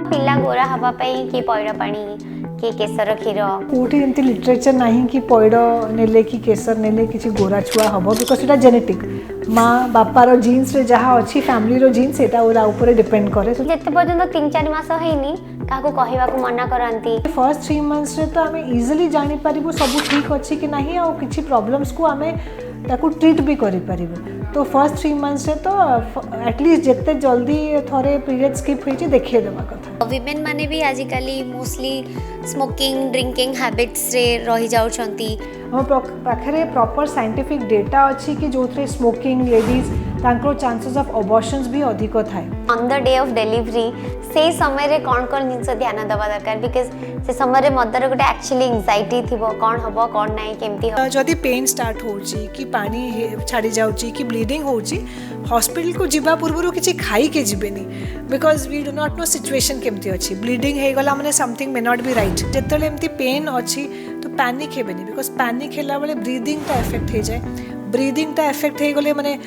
पिला गोरा हवा कि पैड़ पानी कि केसर क्षीर कोठी एमती लिटरेचर नहीं कि पैड़ नेले कि केसर नेले किसी गोरा छुआ हम बिकज सेटा जेनेटिक माँ बापार जीन्स रे जहाँ अच्छी फैमिली रो जीन्स सेटा ऊपर डिपेंड करे जिते पर्यंत 3-4 मास हैनी काको कहवा को मना करंती फर्स्ट 3 मंथ्स रे तो आम इजिली जानी पारिबु सब ठीक अच्छी कि नहीं आ किसी प्रॉब्लम्स को आम ताकू ट्रीट भी करि पारिबु तो फर्स्ट 3 मंथ्स रे तो एटलीस्ट जिते जल्दी थोड़े पीरियड स्किप होइचे देखिए देवा कथा विमेन माने भी आजिकली मोस्टली स्मोकिंग ड्रिंकिंग हैबिट्स रे रही जाउछंती हम पाखे प्रॉपर साइंटिफिक डेटा अच्छी कि जो थे स्मोकिंग लेडीज तांको चांसेस ऑफ अबॉर्शंस भी अधिक थाए on the day of delivery से समय रे कौन कौन जिनस ध्यान दवा दरकार बिकॉज से समय रे मदर गोटे एक्चुअली एंजाइटी थिबो कौन हबो कौन नाही केमती हो जदी पेन स्टार्ट होची कि पानी छाड़ी जाउची कि ब्लीडिंग होची हॉस्पिटल को जिबा पूर्वरु किछि खाई के जिबेनी because we do not know situation केमती अछि ब्लीडिंग हे गला माने something may not be right जेतले एमती पेन अछि तो पैनिक हेबेनी बिकॉज पैनिक हेला बेले ब्रीदिंग ता इफेक्ट हे जाय ब्रीदिंग ता इफेक्ट हे गले माने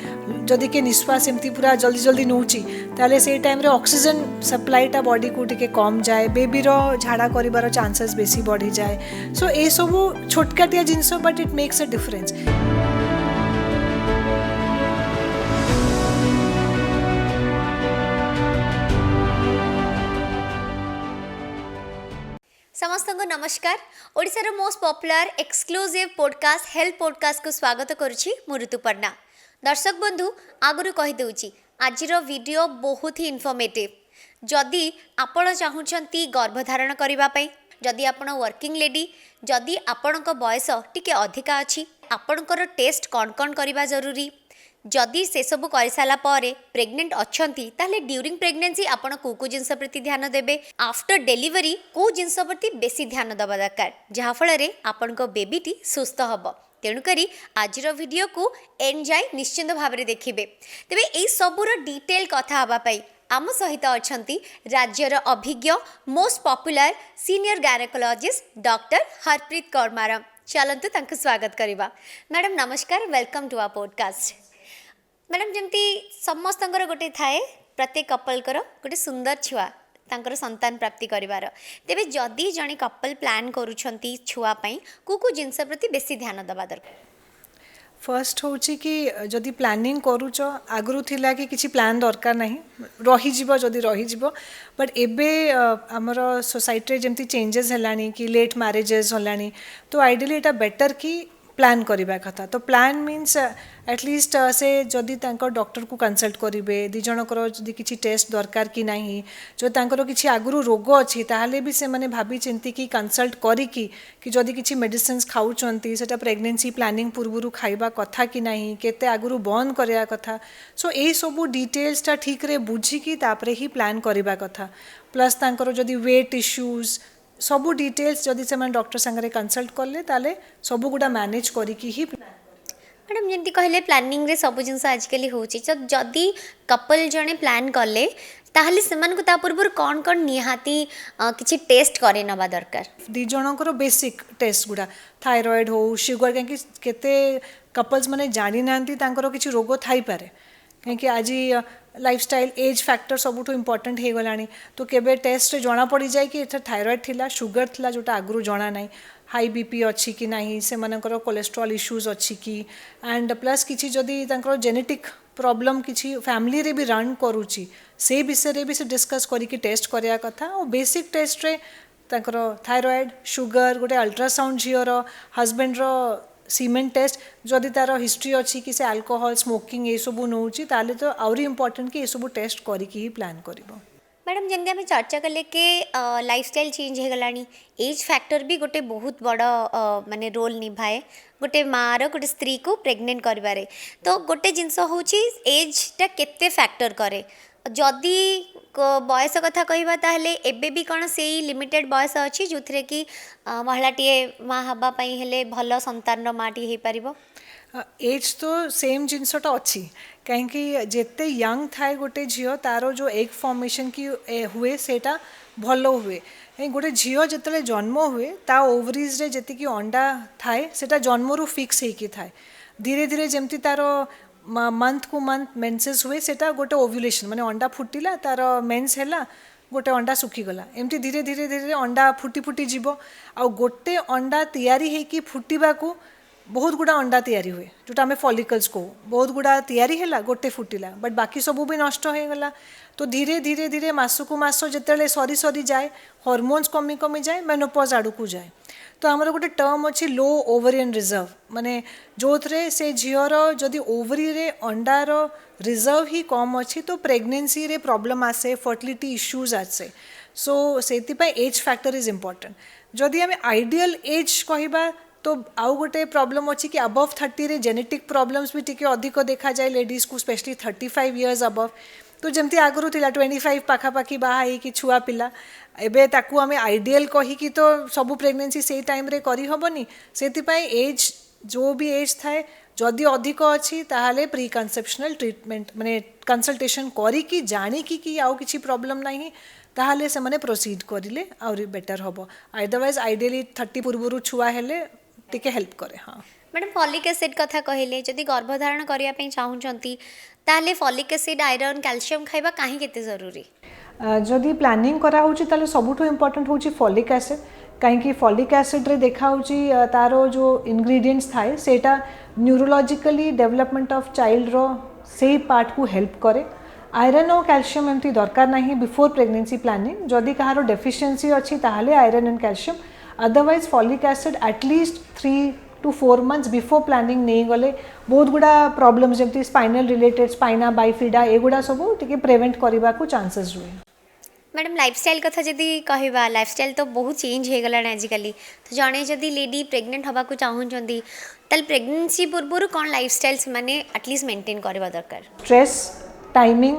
जदि के निश्वास एमती पूरा जल्दी जल्दी नउची ताले से टाइम रे ऑक्सीजन सप्लाई ता बॉडी को टिके कम जाए बेबी रो झाड़ा करिवार चांसेस बेसी बढ़ी जाए सो ए सब छोटकाटिया जिंस but it makes a difference समस्त को नमस्कार ओडिशार most popular exclusive podcast health podcast को स्वागत करुछि मु ऋतुपर्णा दर्शक बंधु आगुरी कहि देउछि आजिर वीडियो बहुत ही इनफॉर्मेटिव जदि आपण चाहुछंती गर्भधारण करिबा पई जदि आपण वर्किंग लेडी जदि आपणक बयस टिके अधिका अछि आपणकर टेस्ट कौन कौन करिबा जरूरी जदि से सब कर सारा प्रेग्नेंट अच्छी ताले ड्यूरिंग प्रेगनेंसी आपण को जिनस प्रति ध्यान देबे आफ्टर डेलीवरी को जिनस प्रति बेसी ध्यान दबा दरकार जहाँ फल आपण बेबीटी सुस्थ हम तेणुकरी आजिर वीडियो को एंड जाए निश्चिंत भाव में देखिए तेबे एई सबुर डिटेल कथा हवापाई आम सहित अच्छा राज्यर अभिज्ञ most popular senior gynaecologist doctor Harpreet Kaur माराम चलतु तांको स्वागत करवा मैडम नमस्कार welcome to our podcast madam जमती समस्त गोटे थाए प्रत्येक कपलकर गोटे सुंदर छुआ तांकर संतान प्राप्ति करिवार तेबे जदि जणे कपल प्लान करूछंती छुआ पई को जिनस प्रति बेसी ध्यान दबा दरकार फर्स्ट होची कि जदि प्लानिंग करूच आगु थिला कि किसी प्लान दरकार नहीं रही जीवो जदि रही जीवो बट एबे हमर सोसाइटी जेमती चेंजेस हलानी कि लेट मैरिजेस हलानी तो आइडियली एटा बेटर कि प्लान करवा कथा तो प्लान मीन्स एटलिस्ट से जदि डॉक्टर को कंसल्ट करेंगे दी जनकर जदि किसी टेस्ट दरकार कि नहीं जो तांकर किसी आगु रोग अच्छी ताहले भी से माने भाभी चिंती कि कंसल्ट करिकी कि जदि किसी मेडिसिन खाऊँच से प्रेगनेंसी प्लानिंग पूर्वर खाइबा कथा कि नहीं केते आगु बंद करवा कथा सो यही सब डिटेल्सटा ठीक रे बुझिकी तापरे ही प्लान करवा कथा प्लस तांकर जदि वेट इश्यूज सबू डिटेल्स जदि से डॉक्टर संगे कंसल्ट कले ताले सबू गुडा मैनेज करिकी ही मैडम जमी कहले प्लानिंग रे सब जिन आजिकल होची जदि कपल जड़े प्लान कले ताहले सेमान को ता पूर्व कौन कौन निहाती किछि टेस्ट करे नबा दरकार दी जनकर बेसिक टेस्ट गुडा थायराइड हो शुगर कहीं केते कपल्स माने जानी नांती तांकर किछि रोग थाई पारे कहीं आज लाइफस्टाइल एज फैक्टर सबुठ इम्पोर्टेंट हो गलानी तो केबे टेस्ट जना पड़ जाए कि एटा थायराइड थिला शुगर थिला जोटा आगु जना नहीं हाई बीपी अच्छी कि नहीं से मानकर कोलेस्ट्रॉल इश्यूज अच्छी कि एंड प्लस किसी जदि तांकर जेनेटिक प्रॉब्लम किसी फैमिली रे भी रन करुची से विषय रे भी से डिस्कस करिकी टेस्ट करिया कथा और बेसिक टेस्ट रे तांकर थायराइड शुगर गोटे अल्ट्रासाउंड झीर हजबैंड रो सीमेंट टेस्ट जदि तार हिस्ट्री अच्छी कि से अल्कोहल स्मोकिंग ये सब नौची ताले तो आउरी इम्पोर्टेंट कि ये सब टेस्ट करिकी ही प्लान करिवो मैडम जमी आम चर्चा कले के लाइफस्टाइल चेंज हो गलानी एज फैक्टर भी गोटे बहुत बड़ माने रोल निभाए गोटे माँ गोटे स्त्री को प्रेग्नेंट करिवारे तो गोटे जिनस होची एजटा केते फैक्टर करे जदि बयस कथा कहबा ताहले एबे भी कौन से लिमिटेड बयस अच्छी जो थे कि महिलाटीए माँ हवा पाई हेले भल संतान माँ टी हो पारिबो एज तो सेम जिनसटा अच्छी कहीं जिते यंग थाए गोटे झील तार जो एग फॉर्मेशन की हुए सेटा भल हुए गोटे झील जिते जन्म हुए ता ओवरीज रे जेतिकी अंडा थाए सेटा जन्मरू फिक्स होकी थाए धीरे धीरे जमती तार मंथ को मंथ मेन्सेस हुए सेटा गोटे ओव्युलेशन माने अंडा फुटिला तार मेन्स हैला गोटे अंडा सुखीगला एमती धीरे धीरे धीरे अंडा फुटी फुटी जीव आ गोटे अंडा तैयारी होगी फुटवा को बहुत गुड़ा अंडा तैयारी हुए जोटा आम फॉलिकल्स को बहुत गुड़ा तैयारी है गोटे फुटिला बट बाकी सबू भी नष्ट हो गला तो धीरे धीरे धीरे मासकू मास जिते सरी सरी जाए हॉर्मोन्स कमी कमी जाए मेनोपॉज आड़ को जाए तो आमर गोटे टर्म अच्छी लो ओवरियन रिजर्व माने जो थे से झीर जदि ओवरी रे अंडार रिजर्व ही कम अच्छी तो प्रेगनेंसी रे प्रॉब्लम आसे फर्टिलिटी इश्यूज आसे सो से एज फैक्टर इज इम्पोर्टेंट जदि आम आइडियल एज कहवा तो आउ गोटे प्रॉब्लम अच्छी कि अबव 30 रे जेनेटिक प्रॉब्लम्स भी टिके अधिक देखा जाए लेडीज को स्पेशली 35 इयर्स अबव तो जमती आगु थिला 25 पाखापाखि बाहा कि छुआ पिला एबे ताकू आमे आइडियल कहीकि तो सबू प्रेगनेंसी से टाइम रे करी हबनी सेतिपाई एज जो भी एज थाए जदि अधिक अच्छी ताहाले प्री कनसेप्शनल ट्रीटमेंट माने कंसल्टेशन करी कि जानी कि आउ किछि प्रॉब्लम नहीं ताहाले से माने प्रोसीड करिले आउरी बेटर हबो अदरवाइज आइडियली 30 पूर्वरु छुआ हेले टिके हेल्प करे। हाँ मैडम फॉलिक एसिड कथा कहले जदि गर्भधारण करिया पे चाहूचंती ताले फॉलिक एसिड आयरन कैल्शियम खाइबा काहे केते जरूरी जदि प्लानिंग करा होची ताले सबुठो इम्पोर्टेंट होची फॉलिक एसिड कहीं फॉलिक एसिड रे देखा होची तारो जो इंग्रेडिएंट्स थाए सेटा न्यूरोलॉजिकली डेवलपमेंट ऑफ चाइल्ड रो से पार्ट को हेल्प करे आयरन और कैल्शियम एमती दरकार नहीं बिफोर प्रेगनेंसी प्लानिंग जदि कहार डेफिशिएंसी अच्छी ताहले iron and calcium otherwise folic acid at least 3 to 4 months before planning नहीं गले बहुत गुड़ा प्रॉब्लम्स जमती स्पाइनल रिलेटेड स्पाइना बाइफिडा एगुड़ा सब टिके प्रिवेंट करबा को चांसेस रुए। मैडम लाइफस्टाइल कथा जदि कहबा लाइफस्टाइल तो बहुत चेंज हो गला आजिकल तो जड़े जदि लेडी प्रेग्नेंट हवा को चाहूँगी ताल प्रेगनेंसी पूर्व कौन लाइफस्टाइल से माने एटलिस्ट मेंटेन करबा दरकार स्ट्रेस टाइमिंग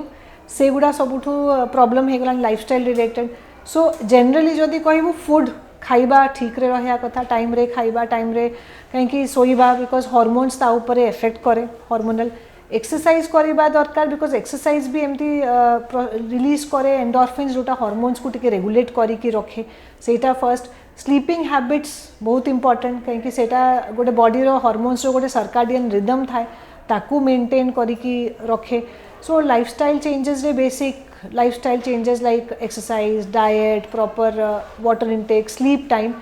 से गुड़ा सबुठू प्रॉब्लम हो गला लाइफस्टाइल रिलेटेड सो जनरली जदि कहबू फूड खाइबा ठीक रे रहा कथा टाइम रे खाइबा टाइम रे कहीं सोइबा बिकॉज हार्मोन्स ता ऊपर इफेक्ट करे हार्मोनल एक्सरसाइज करबा दरकार बिकॉज एक्सरसाइज भी एमती रिलीज करे एंडोर्फिन्स जोटा हार्मोन्स को टिके रेगुलेट करिकी रखे सेटा फर्स्ट स्लीपिंग हैबिट्स बहुत इंपोर्टेंट कहीं सेटा गोटे बॉडी रो हार्मोन्स रो गोटे सर्काडियन रिदम थाए ताकू मेंटेन करिकी रखे सो लाइफस्टाइल चेंजेस रे basic lifestyle changes like exercise diet proper water intake sleep time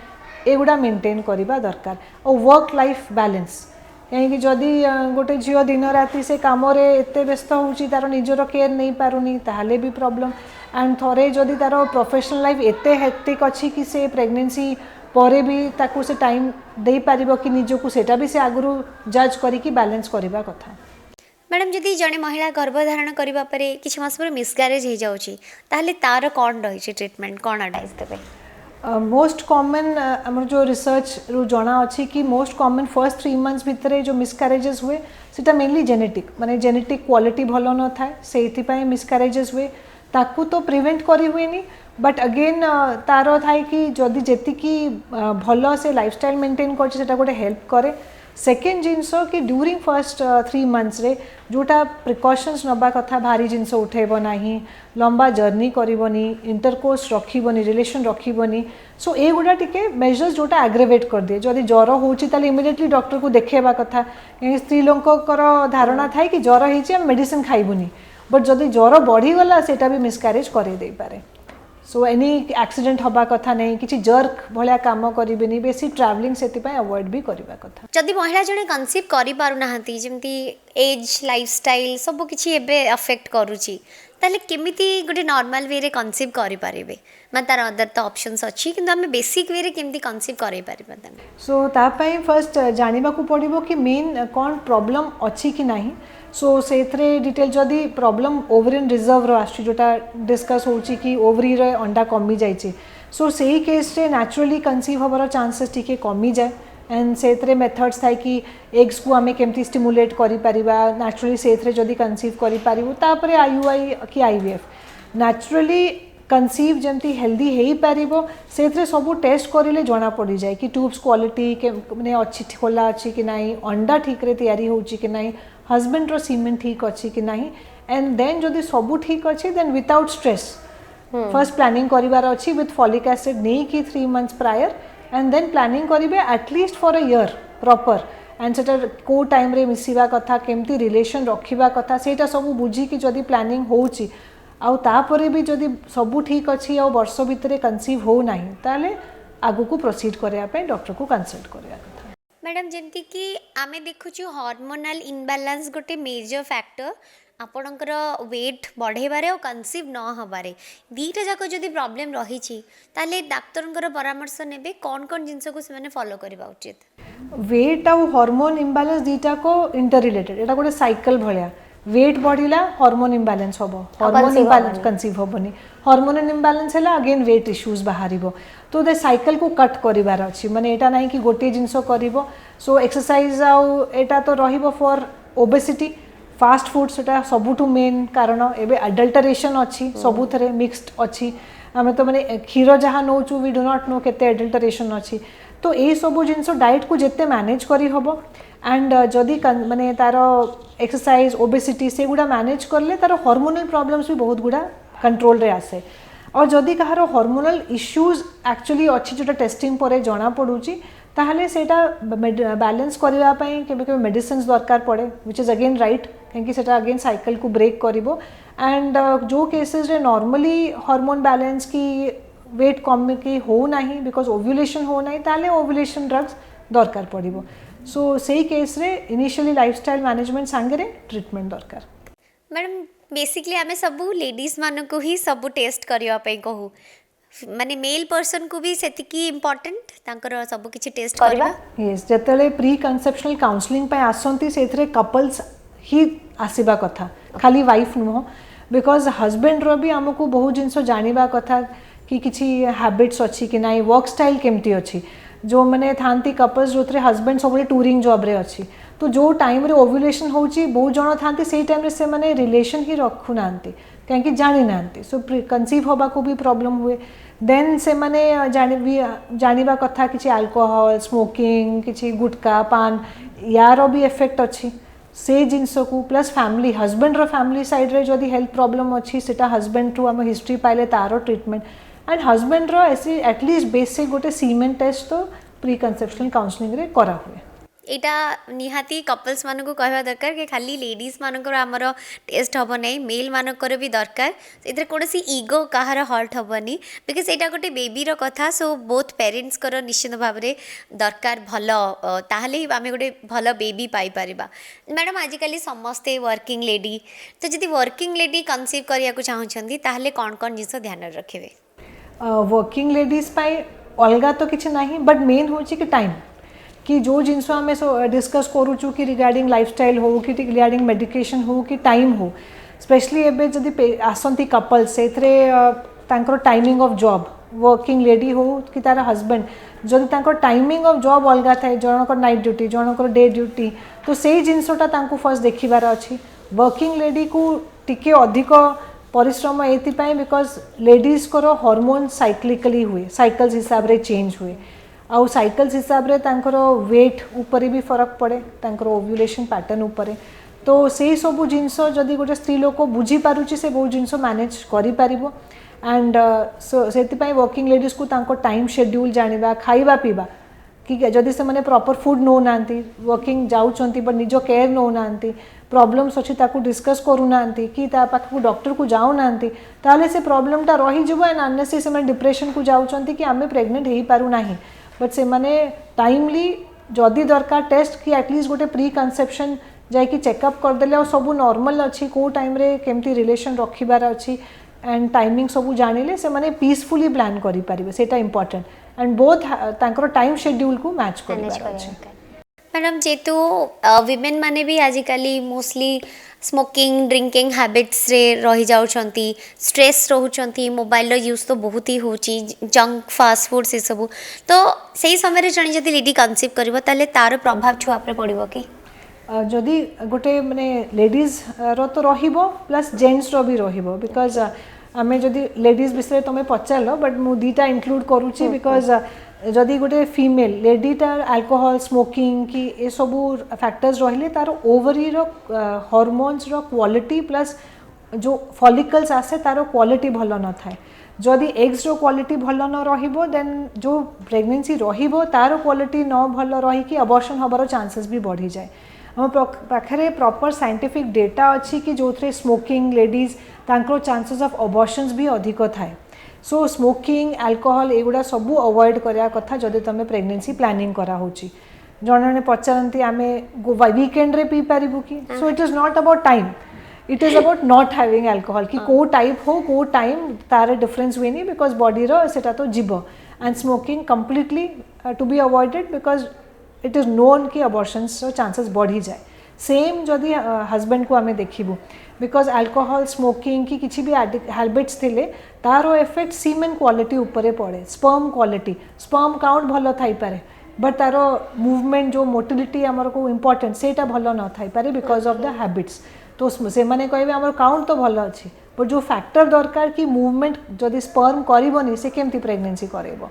एगुड़ा मेंटेन करबा दरकार और वर्क लाइफ बैलेंस कहीं जदि गोटे झील दिन राति से काम एत व्यस्त होची तार निजर केयर नहीं पारुनी ताहले भी प्रॉब्लम एंड थोड़े जदि तार प्रोफेशनल लाइफ एते हेक्टिक अच्छी कि से प्रेगनेंसी परे भी ताकू से टाइम दे पारिबो कि निजको सेटा भी से आगुरु जज करिकी बैलेंस करबा कथा। मैडम जदि जड़े महिला गर्भधारण करबा परे किछि मास पर मिसकैरेज हो जाउची ताहले तार कोन रही ट्रीटमेंट कोन एडवाइस देबे मोस्ट कॉमन आम जो रिसर्च रू जना अच्छी कि मोस्ट कॉमन फर्स्ट 3 months भितर जो मिसकैरेजेस हुए सीटा मेनली जेनेटिक माने जेनेटिक क्वालिटी भल न थाए से मिसकैरेजेस हुए ताकू तो प्रिवेंट करी हुए नहीं बट अगेन तार थाए कि जदि जेतिकी भल से लाइफस्टाइल मेंटेन कर सेटा गोटे हेल्प करे सेकेंड जिनस कि ड्यूरिंग फर्स्ट 3 months रे जोटा प्रिकॉशन्स नबा कथा भारी जिनस उठेब नहीं लंबा जर्नी करबनी इंटरकोर्स रखिबनी रिलेशन रखिबनी सो ए गुडा टिके मेजर्स जोटा एग्रेवेट कर दिए जदि ज्वर होची ताले इमिडिएटली डॉक्टर को देखेबा कथा स्त्री लोककर धारणा थाए कि ज्वर होईची हम मेडिसिन खाइबुनी बट जदि ज्वर बढ़ी गला सेटा भी मिसकैरेज करे दे पारे सो एनी एक्सीडेंट हवा कथा नहीं किसी जर्क भलिया काम करिबेनी बेसी ट्रैवलिंग सेति पय अवॉइड भी करबा कथा जदि महिला जने कंसीव करि पारु नाहंती जेमती एज लाइफस्टाइल सब किछि एबे अफेक्ट करूची ताले केमिति गोटे नॉर्मल वे रे कंसीव करि पारिबे मान तार अदर तो ऑप्शंस अछि किंतु हम बेसिक वे रे केमिति कंसीव करि पारिबा तने सो ता पय फर्स्ट जानिबा को पड़िबो कि मेन कोन प्रॉब्लम अछि कि नाही सो से डिटेल जदि प्रॉब्लम ओवरियन रिजर्व रो आछि जोटा डिस्कस होची कि ओवरी रे अंडा कमी जाइछि सो सेही केस रे नेचुरली कंसीव होबार चांसेस टिके कमी जाए एंड से मेथड्स थाए कि एग्स को आमे केमती स्टिमुलेट करि परिबा नेचुरली से जदि कंसीव करि पारिबो तापरे आईयूआई कि आईवीएफ नेचुरली कंसीव जमती हेल्दी हेई पारिबो से सब टेस्ट करिले जना पड़ी जाए कि ट्यूब्स क्वालिटी के माने अच्छी खोला अच्छी कि नहीं अंडा ठीक रे तैयारी होची कि नहीं हस्बैंड रो सीमेन ठीक अच्छी कि नहीं एंड देन जदि सब ठीक अच्छी then without stress first planning करिवार अच्छी विथ फॉलिक एसिड नहीं कि 3 months prior and then planning करिवे at least for a year proper and सेटा को टाइम रे मिसिबा कथा केमती रिलेशन रखिबा कथा सेटा सब बुझी कि जदी प्लानिंग होउची आउ तापरे भी जदी सब ठीक अच्छी आ वर्ष भितर कनसीव हो नाही ताले आगु को प्रोसीड करया पे डॉक्टर को कंसल्ट करया कथा। मैडम जमती कि आमे देखुछु हार्मोनल इनबैलेंस गोटे मेजर फैक्टर आपणकर वेट बढ़ेबारे और कनसीव न हबारे दीटा जाक जदि प्रॉब्लम रही ताले डाक्तर परामर्श नेबे कौन कौन जिनस को से फॉलो करबा उचित। वेट आउ हार्मोन इम्बालेंस दीटा को इंटर रिलेटेड एटा गोटे साइकिल भलिया वेट बढ़िला हार्मोन इम्बालेंस होबो हार्मोन इम्बालेंस कंसीव होबनी हार्मोन इम्बालेंस हैला अगेन वेट इश्यूज बाहरिबो तो दे साइकिल को कट करिवार अछि माने एटा नाही कि गोटे जिंसो करिवो सो एक्सरसाइज आउ एटा तो रहिबो फॉर ओबेसिटी फास्ट फूड सेटा सबुठु मेन कारण एबे अडल्टरेशन अछि सबुथरे मिक्स्ड अछि आमे तो माने क्षीर जहा नोचु वी डू नॉट नो केते अडल्टरेशन अछि तो ए सबु जिंसो डाइट को जेते मैनेज करी होबो एंड जदि माने तार एक्सरसाइज ओबेसिटी से गुड़ा मैनेज करले तार हार्मोनल प्रॉब्लम्स भी बहुत गुड़ा कंट्रोल रे आसे और जदि कहार हार्मोनल इश्यूज एक्चुअली अच्छी जोटा टेस्टिंग पर जना पड़ुची ताहले सेटा बैलेंस करबा पई केबे केबे मेडिसिन्स दरकार पड़े व्हिच इज अगेन राइट क्योंकि सेटा अगेन साइकिल को ब्रेक करिवो एंड जो केसेस रे नॉर्मली हार्मोन बैलेंस की वेट कम की हो नाही बिकॉज ओव्यूलेशन हो नाही ताले ओव्यूलेशन ड्रग्स दरकार पड़िवो सो सेही केस रे इनिशियली लाइफस्टाइल मैनेजमेंट सांगे ट्रीटमेंट दरकार। मैडम बेसिकली आमे सबू लेडीज मान को ही सबू टेस्ट करबा पई कहू माने मेल पर्सन को भी सेतिकी इम्पोर्टेंट तांकर सबू किछि टेस्ट करबा यस जतले प्री कंसेप्शनल काउंसलिंग पे आसंती सेथरे कपल्स ही आसीबा कथा खाली वाइफ नुह बिकॉज हस्बैंड रो भी हमको बहुत जिंसो जानिबा कथा कि किछि हैबिट्स अछि कि नाही वर्क स्टाइल केमती अछि जो मैंने थांती कपल्स जो थे हस्बैंड सब टूरिंग जॉब रे अच्छी तो जो टाइम रे ओव्यूलेशन होची बहुत जन था से टाइम रे से माने रिलेशन ही रखु नांती कहीं जानी नांती सो कंसीव होबा को भी प्रॉब्लम हुए देन से माने जानिबा कथा किछि अल्कोहल स्मोकिंग किछि गुटका पान यार भी इफेक्ट अच्छी से जिनस को प्लस फैमिली हस्बैंड रो फैमिली साइड रे जदि हेल्थ प्रॉब्लम अच्छी सेटा हस्बैंड टू आम हिस्ट्री पाइले तारो ट्रीटमेंट एंड हस्बैंड रो ऐसी एटलीस्ट बेसिक गोटे सीमेन टेस्ट तो प्री कंसेप्शनल काउंसलिंग रे करा हुए एटा निहाती कपल्स मान को कहवा दरकार कि खाली लेडीज मानकर आमर टेस्ट हम नहीं मेल मानकर भी दरकार से कौन ईगो कहार हर्ट हेनी बिकज यहाँ गोटे बेबीर कथा सो बोथ पेरेन्ट्स कर निश्चित भाव में दरकार भल ताहले आम गोटे भल बेबी पाइपर मैडम आजिकल समस्ते वर्किंग लेडी तो जब वर्किंग लेडी कनसीव करने को चाहूँगी ताहले कौन कौन जिस ध्यान रखिए वर्किंग लेडीज पाई अलगा तो किसी ना बट मेन हूँ कि टाइम कि जो जिनस आम डिस्कस करूँ कि रिगार्डिंग लाइफस्टाइल हो कि रिगार्डिंग मेडिकेशन हो कि टाइम हो स्पेशली एवं जदि आसती कपल्स से timing of job working lady हो कि तार हस्बैंड जदि टाइमिंग ऑफ जॉब अलग थाए जनकर नाइट ड्यूटी जनकर डे ड्यूटी तो से जिनसटा फर्स्ट देखिबार अच्छी वर्किंग लेडी को टिके अधिक परिश्रम एपाई बिकज लेडीज को हॉर्मोन साइक्लिकली हुए साइकल्स हिसाब रे चेंज हुए आउ साइकल्स हिसाब रे तांकर वेट ऊपर भी फरक पड़े तांकर ओव्यूलेशन पैटर्न ऊपर तो से सब जिनस जदि गोटे स्त्री लोक बुझी पारुची से बहुत जिनस मैनेज करि पारिबो एंड से वर्किंग लेडीज को तांको टाइम शेड्यूल जानिबा खाइबा पीबा कि जदि से माने प्रॉपर फूड नौ नांती वर्किंग जाउचंती बट निजो केयर नौ नांती प्रॉब्लम्स अच्छी ताकू डिस्कस करू नांती कि ता पाखु डॉक्टर को जाऊ नांती ताले से प्रॉब्लम टा रही जबो एंड अननेसेसरी से माने डिप्रेशन को जाउचंती कि आमे प्रेग्नेंट हेई पारू नाही बट से माने टाइमली जदि दरकार टेस्ट कि एटलीस्ट गोटे प्री कंसेप्शन जाई कि चेकअप कर देले और सब नॉर्मल अच्छी को टाइम रे केमती रिलेशन रखिबार अच्छी एंड टाइमिंग सब जानिले से माने पीसफुली प्लान करि पारिबे सेटा इंपोर्टेंट एंड बोथ तांकर टाइम शेड्यूल को मैच करिबार अछि। मैडम जेतु विमेन माने भी आजिकल मोस्टली स्मोकिंग ड्रिंकिंग हैबिट्स रे रही जाउछंती स्ट्रेस रहउछंती मोबाइल यूज तो बहुत ही होची जंक फास्ट फूड से सब तो सही समय रे जणी जदी लेडी कंसीव करबो ताले तार प्रभाव छुआ पे पड़िबो कि जदि गोटे माने लेडीज रो तो रहिबो प्लस जेंट्स रो भी रहिबो बिकॉज आमे जदि लेडीज विषय तुम पचार बट मु दीटा इंक्लूड करूची बिकॉज जदि गोटे फीमेल लेडीटार अल्कोहल स्मोकिंग कि ए सबू फैक्टर्स रहिले तार ओवरी रो हार्मोन्स रो क्वालिटी प्लस जो फॉलिकल्स आसे तार क्वालिटी भल न थाए जदि एग्स रो क्वालिटी भल न रहिबो देन जो प्रेगनेंसी रहिबो तार क्वालिटी न भल रही कि अबॉर्शन हबार चांसेस भी बढ़ी जाए हम पाखे प्रॉपर साइंटिफिक डेटा अच्छी कि जो थे स्मोकिंग लेडीज तांकर चांसेस ऑफ अबॉर्शंस भी अधिक थाए सो स्मोकिंग अल्कोहल एगुड़ा सबू अवॉइड करिया कथा जदि तुम प्रेगनेंसी प्लानिंग करा होची जने जने पचारती आम वीकेंड रे पी पारिबु कि so it is not about time it is about not having alcohol कि को टाइप हो को टाइम तार डिफरेंस हुए नहीं बिकॉज बॉडी सेटा तो जीव and smoking completely to be avoided because it is known कि अबॉर्शंस चांसेस बढ़ी जाए सेम जदि हस्बैंड को आम देखू बिकॉज अल्कोहल स्मोकिंग कि किसी भी हैबिट्स थिले तार इफेक्ट सीमेन क्वालिटी उपरे पड़े स्पर्म क्वालिटी स्पर्म काउंट भल थाई पारे बट तार मूवमेंट जो मोटिलिटी आमर को इम्पोर्टेंट सेटा भल न थाई पारे बिकॉज ऑफ द हैबिट्स तो से माने कहे आमर काउंट तो भल अच्छी बट जो फैक्टर दरकार कि मूवमेंट जदि स्पर्म करबनी से केमती प्रेगनेंसी करेबो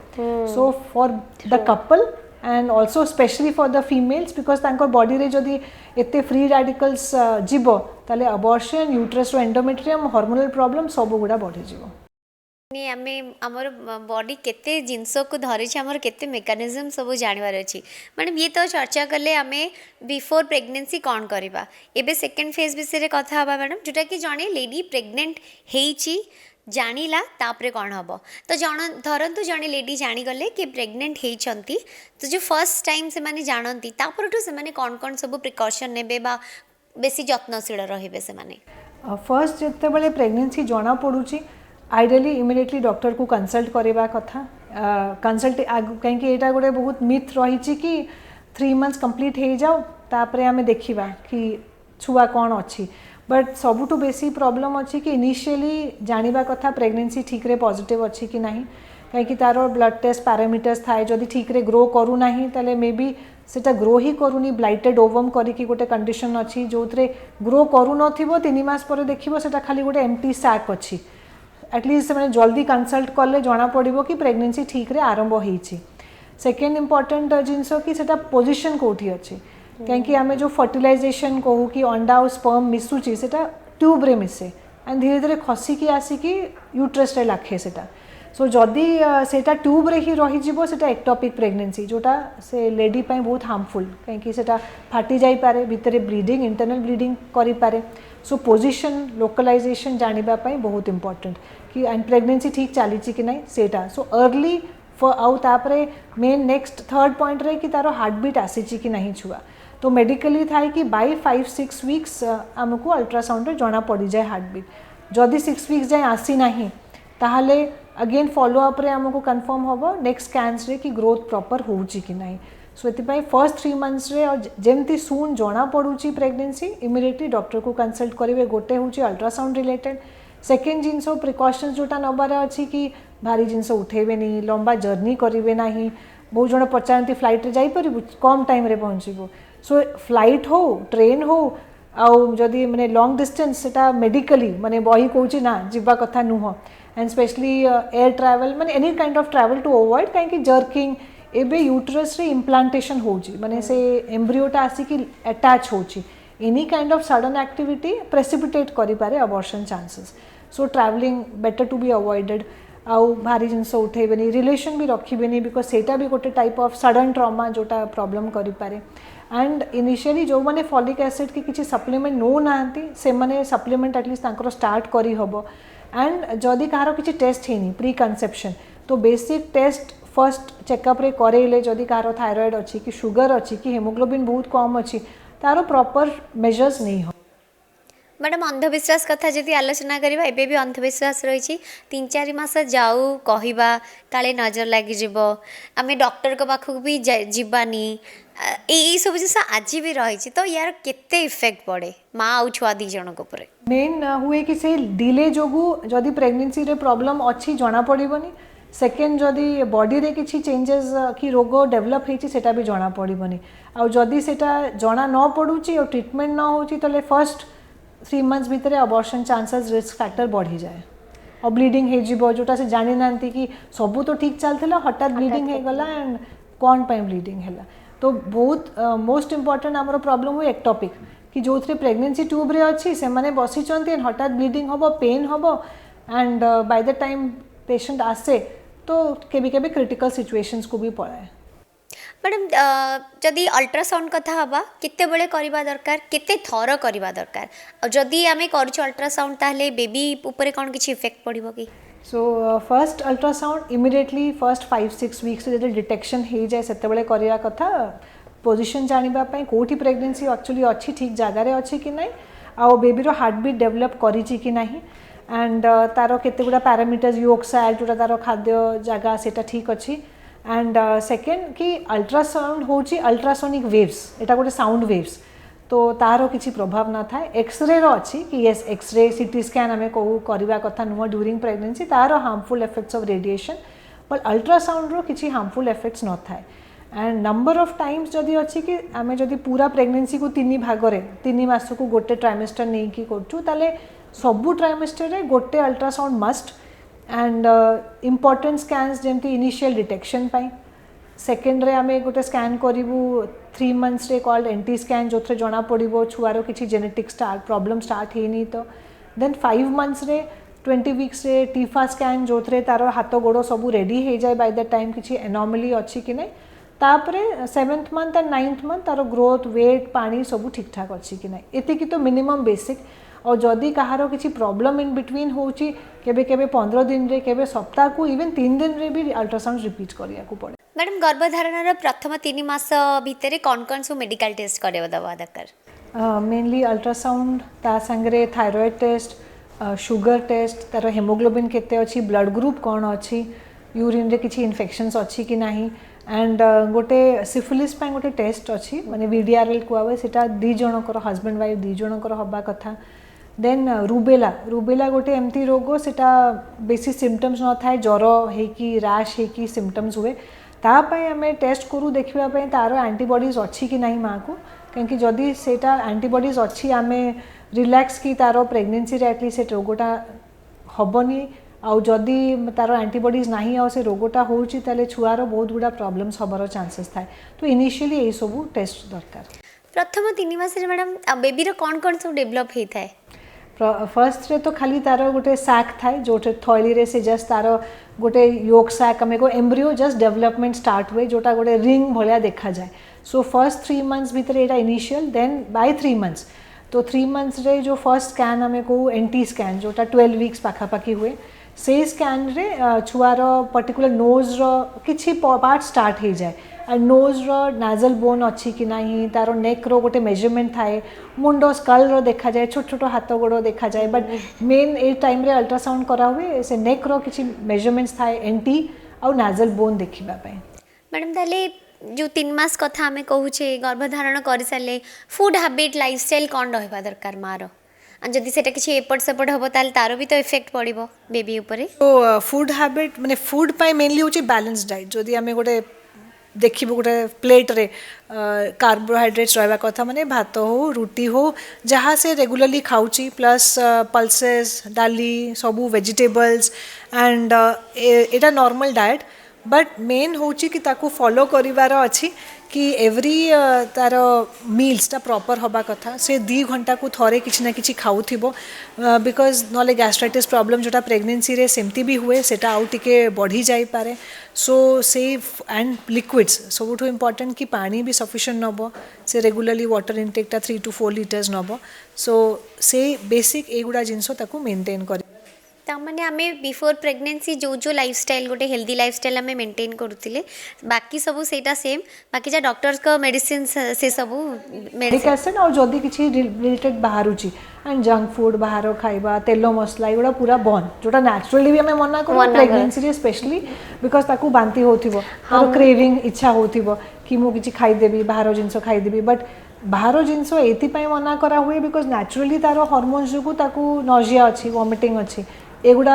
so for the couple and also specially for the females because तांकर बॉडी रे जदि एते फ्री रेडिकल्स जीव ताले अबॉर्शन यूट्रस रो एंडोमेट्रियम हार्मोनल प्रॉब्लम सब गुड़ा बढ़ी जीव आमे आमर बॉडी केते जिनस को धरी आमर केते मेकानिज्म सब जानवर अच्छी मैडम ये तो चर्चा कले आमे बिफोर प्रेगनेंसी कौन करवा एबे सेकेंड फेज विषय कथा हवा मैडम जोटा कि जड़े लेडी प्रेग्नेंट हेची जानिला तापरे कौन हम तो धरतु जड़े लेडी जानीगले कि प्रेग्नेंट होती तो जो फर्स्ट टाइम से माने जानती तापरठू से माने कौन कौन सब प्रिकॉशन नेबे बा बेसी जत्नशील रहिबे से माने फर्स्ट जिते प्रेगनेंसी जना पड़ुची आइडियली इमिडिएटली डॉक्टर को कंसल्ट करवा कथा कंसल्ट कहीं यहाँ गोटे बहुत मिथ रही कि 3 months कंप्लीट हो जाओ तापरे आमे देखिबा कि छुआ कौन अच्छी बट सबुठु बेसी प्रॉब्लम अच्छी कि इनिशियली जानिबा कथा प्रेगनेंसी ठीक रे पॉजिटिव अच्छी कि नहीं कहीं तार ब्लड टेस्ट पैरामीटर्स थाए जदि ठीक रे ग्रो करू नहीं ताले मे बी सेटा ग्रो ही करूनी ब्लाइटेड ओवम करिकी गोटे कंडीशन अच्छी जो ग्रो करू नथिबो 3 मास पर देखिबो सेटा खाली गोटे एम्प्टी सैक अच्छी एटलिस्ट से जल्दी कंसल्ट कले जना पड़ो कि प्रेगनेंसी ठीक रे आरंभ होईची सेकेंड इम्पोर्टेंट जिनस कि सेटा पोजिशन कौटी अच्छी कहीं आम जो फर्टिलाइजेशन कहू कि अंडा और स्पर्म मिसुची सेटा ट्यूब रे मिसे एंड धीरे धीरे खसिकी आसिकी यूट्रस रे लाखे सेटा सो जदि सेटा ट्यूब रे ही रही जीवो सेटा एक्टोपिक प्रेगनेंसी जोटा से लेडी पाई बहुत हार्मफुल कहीं सेटा फाटी जाई पारे भितरे ब्लीडिंग इंटरनल ब्लीडिंग करि पारे सो पोजिशन लोकलाइजेशन जानिबा पाई बहुत इंपोर्टेंट कि एंड प्रेगनेंसी ठीक चली कि नहीं सेटा सो अर्ली आउ तापरे मेन नेक्स्ट थर्ड पॉइंट रे कि तार हार्टबीट आसी कि नहीं छुआ तो मेडिकली थाए कि बाय 5-6 वीक्स आमको अल्ट्रासाउंड जना पड़ जाए हार्टबीट जदि 6 वीक्स जाए आसी नहीं ताहले अगेन फॉलोअप रे आमको कन्फर्म हम नेक्स्ट स्कैन्स रे कि ग्रोथ प्रॉपर होउची कि नहीं सो ये फर्स्ट 3 months रे और जमती सुन जना पड़ुची प्रेगनेंसी इमिडिएटली डॉक्टर को कंसल्ट करेंगे गोटे हूँ अल्ट्रासाउंड रिलेटेड सेकेंड जिनस प्रिकॉशन्स जोटा नबार अच्छी कि भारी जिनस उठेबे नहीं लंबा जर्नी करेंगे ना बहुत जन पचारती फ्लाइट रे जाई परिबु कम टाइम रे पहुँचबू सो फ्लाइट हो ट्रेन हो आउ जदि माने लॉन्ग डिस्टेंस सेटा मेडिकली माने बही कहूँ ना जीवा कथा नुह एंड स्पेशली एयर ट्रैवल माने any kind of travel to avoid कहीं जर्किंग एबे यूट्रस रे इम्प्लांटेशन होची माने से एम्ब्रियोटा आसिकी अटैच होची any kind of sudden activity precipitate करि पारे abortion chances so travelling better to be avoided आउ भारी जिनस उठेबेनी रिलेशन भी रखिबेनी बिकॉज सेटा भी गोटे टाइप ऑफ सडन ट्रॉमा जोटा प्रॉब्लम करि पारे एंड इनिशियली जो मैंने फॉलिक एसिड की किसी सप्लीमेंट नौ ना से मैंने सप्लीमेंट एटलिस्ट तांकर स्टार्ट करी हबो एंड जदि कहार किसी टेस्ट है प्री कनसेप्शन तो बेसिक टेस्ट फर्स्ट चेकअप रे करेले जदि कहार थायराइड अच्छी कि शुगर अच्छी कि हेमोग्लोबिन बहुत कम अच्छी तार प्रॉपर मेजर्स नहीं हो मैडम अंधविश्वास कथा जदि आलोचना करवा एबे भी अंधविश्वास रही 3-4 मास जाऊ कहवा काले नजर लगी आम डॉक्टर को पाखक भी जीवानी यही सब जिन आज भी रही तो यार केते इफेक्ट पड़े माँ आउ छुआ दी जन मेन हुए कि से डिले जोगु जदि प्रेगनेंसी रे प्रॉब्लम अच्छी जना पड़बनी सेकेंड जदि बॉडी रे किसी चेंजेस कि रोग डेवलप होती सेटा भी जना पड़बनी आउ जदि सेटा जना न पड़ुची और ट्रीटमेंट न होची तो फर्स्ट 3 months भितर अबॉर्शन चांसेस रिस्क फैक्टर बढ़ी जाए और ब्लीडिंग हो जोटा से जानी ना कि सबू तो ठीक चलता हठात ब्लीडिंग हो गला एंड कौन पाई ब्लीडिंग है तो बहुत मोस्ट इंपोर्टेंट आमर प्रॉब्लम हुए एक्टोपिक कि जो थे प्रेगनेंसी ट्यूब रे अच्छी से माने बसी एंड हठात ब्लीडिंग हम पेन हम and by the time patient आसे तो केबे केबे क्रिटिकल सिचुएशंस को भी पड़ाए। मैडम जदि अल्ट्रासाउंड कथा हवा केते बेले करबा दरकार केते थर करबा दरकार और जदि आमे करूछु अल्ट्रासाउंड ताहले बेबी ऊपर कौन किछि इफेक्ट पड़िबो कि? So first ultrasound immediately first 5-6 weeks जो डिटेक्शन हो जाए से करवा कथा पोजिशन जानापी कौटी प्रेगनेंसी एक्चुअली अच्छी ठीक जगार अच्छी कि ना आ बेबीर हार्टबीट डेभलप करी कि ना एंड तार केते गुड़ा पैरामीटर्स योग सैड जोटा तार खाद्य जगह सेटा ठीक अच्छी एंड सेकेंड कि अल्ट्रासाउंड होची अल्ट्रासोनिक वेव्स एटा गोटे साउंड वेव्स तो तार किसी प्रभाव ना था एक्सरे रो अच्छी कि येस एक्सरे सीटी स्कैन आम करवा कथा नुह ड्यूरिंग प्रेगनेंसी तार harmful effects of radiation but ultrasound रो किसी हार्मफुल इफेक्ट्स न थाए एंड नंबर ऑफ टाइम्स जदि अच्छी कि आम जदि पूरा प्रेगनेंसी को 3 भागरे 3 मास को गोटे ट्राइमेस्टर नहीं कि करूँ ताले सबू ट्राइमेस्टर रे गोटे ultrasound must and important scans जमती इनिशियल डिटेक्शन पाई सेकेंड रे आमे गोटे स्कैन करूँ 3 मंथ्स रे कॉल्ड एंटी स्कैन जो थे जना पड़ो छुआर किसी जेनेटिक स्टार्ट प्रॉब्लम स्टार्ट है तो देन 5 मंथ्स रे 20 वीक्स रे टीफा स्कैन जो थे तार हाथ गोड़ सब रेडी हो जाए बाय द टाइम किसी एनॉमली अच्छी कि नहीं तापरे 7th month and 9th month तार ग्रोथ वेट पानी सब ठीक ठाक अच्छी कि ना एतिकी तो मिनिमम बेसिक और जदि कहार किसी प्रॉब्लम इन बिटवीन होची केबे केबे 15 दिन रे केबे सप्ताह को इवन 3 दिन रे भी अल्ट्रासाउंड रिपीट करिया को पड़े। मैडम गर्भधारण प्रथम 3 मास भितर कौन कौन सब मेडिकल टेस्ट करवा दवा दरकार? मेनली अल्ट्रासाउंड ता संगे थायराइड टेस्ट शुगर टेस्ट तार हेमोग्लोबिन केते अच्छी ब्लड ग्रुप कौन अच्छी यूरिन रे किसी इन्फेक्शंस अच्छी कि नहीं एंड गोटे सिफिलिस पे गोटे टेस्ट अच्छी माने VDRL कुआ सेटा 2 जनकर हस्बैंड वाइफ 2 जनकर हवा कथा देन रुबेला रुबेला गोटे एमती रोग सेटा बेसी सिम्पटम्स न थाए ज्वर हेकी रैश हेकी सिम्पटम्स हुए तापाई आम टेस्ट करूँ देखापी तार एंटीबॉडीज अच्छी कि नहीं माँ को कहीं जदि सेटा एंटीबॉडीज अच्छी आम रिलैक्स कि तार प्रेगनेंसी रे एटलिस्ट से रोगटा हेनी आउ जदि तार एंटीबॉडीज नहीं आ से रोगटा होची ताले छुआर बहुत गुड़ा प्रॉब्लम्स हबार चांसेस थाए तो इनिशियली यही सब टेस्ट दरकार। प्रथम 3 मास रे मैडम बेबीर कौन कौन सब डेभलप होता है? फर्स्ट रे तो खाली तार गोटे सैक थाए जो थैली रे से जस्ट तार गोटे योग सैक आम को एम्ब्रियो जस्ट डेवलपमेंट स्टार्ट हुए जोटा गोटे रिंग भाया देखा जाए सो फर्स्ट 3 मंथ्स भितर एटा इनिशियल देन बाय 3 मंथ्स तो 3 मंथ्स रे जो फर्स्ट स्कैन आम को एंटी स्कैन जोटा 12 वीक्स पाखापाखी हुए से स्कैन रे छुआर पर्टिकुलर नोज रो किछि पार्ट स्टार्ट हो जाए एंड नोज रो नाजल बोन अच्छी कि नहीं तार नेक रो गोटे मेजरमेंट थाए मुंड स्कल रो देखा जाए छोट छोट हाथ गोड़ देखा जाए बट मेन ए टाइम रे अल्ट्रासाउंड करा हुए से नेक रो किछि मेजरमेंट्स थाए एंटी और नाजल बोन देखिबा पे। मैडम ताले जो 3 मास कथा आमे कहूचे गर्भधारण कर सारे फूड हैबिट लाइफस्टाइल कौन रहा दरकार मार जदि सेटा किछि एपट सेपट हबो ताल तारो भी तो इफेक्ट पड़िबो बेबी ऊपर तो फूड हैबिट माने फूड पाई मेनली होची बैलेंस डाइट जदि आमे गोटे देखिबो गोटे प्लेट रे कार्बोहाइड्रेट्स रहबा कथा माने भात हो रुटी हो जहाँ से रेगुलरली खाऊची प्लस पल्सेस डाली सबू vegetables and Etah normal diet but main होची कि ताकू फॉलो करिवार अच्छी कि एवरी तार मील्स टा प्रॉपर हवा कथा से 2 घंटा को थरे किछि ना किछि खाउथिबो बिकॉज नॉले गैस्ट्राइटिस प्रॉब्लम जोटा प्रेगनेंसी रे सेमती भी हुए सेटा आउ टिके बढ़ी जाई पारे सो सेफ एंड लिक्विड्स सबुठो इम्पोर्टेंट कि पानी भी सफिशिएंट नबो से रेगुलरली वाटर इनटेक टा 3 to 4 लीटर्स नबो सो से बेसिक एगुडा जिंसो ताकू मेंटेन करी तामाने आमे बिफोर प्रेगनेंसी जो जो लाइफस्टाइल गोटे हेल्दी लाइफस्टाइल आमे मेंटेन करूथिले बाकी सब सेटा सेम बाकी जा डॉक्टर्स को मेडिसिन से सब मेडिकेशन और जदी किछि रिलेटेड बाहरुची एंड जंक फूड बाहर खाइबा तेलो मसला एगुड़ा पूरा बंद जोटा नेचुरली भी आमे मना करू प्रेगनेंसी रे स्पेशली बिकॉज ताकू बांती होथिबो और क्रेविंग इच्छा होथिबो कि मु किछि खाइ देबी बाहर जिंस खाइ देबी बट बाहर जिनस एपाई मना करा हुए बिकॉज नेचुरली तार हॉर्मोन्स जो ताकू नजिया अच्छी वॉमिटिंग अच्छी एगुड़ा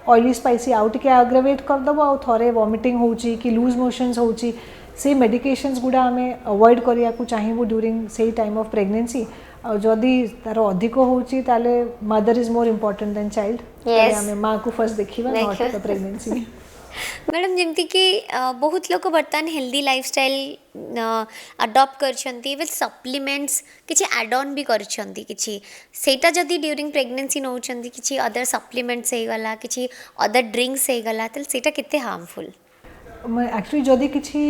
ऑयली स्पाइसी आउ टिके एग्रावेट करदब आउ थरे वॉमिटिंग होची कि लूज मोशंस होची से मेडिकेशंस गुड़ा आम अवॉइड करिया को चाहिबो ड्यूरिंग से टाइम ऑफ प्रेगनेंसी और जदि तार अधिक होची ताले mother is more important then child आम माँ को फर्स्ट देखिबा नॉट द प्रेगनेंसी। मैडम जमती कि बहुत लोग बर्तमान हेल्दी लाइफस्टाइल अडॉप्ट करछंती विथ सप्लीमेंट्स किछि एड ऑन भी करछंती किछि सेटा जदी ड्यूरिंग प्रेगनेंसी नउछंती किछि अदर सप्लीमेंट्स हे गला किछि अदर ड्रिंक्स हे गला त सेटा केते हार्मफुल एक्चुअली जदि किछि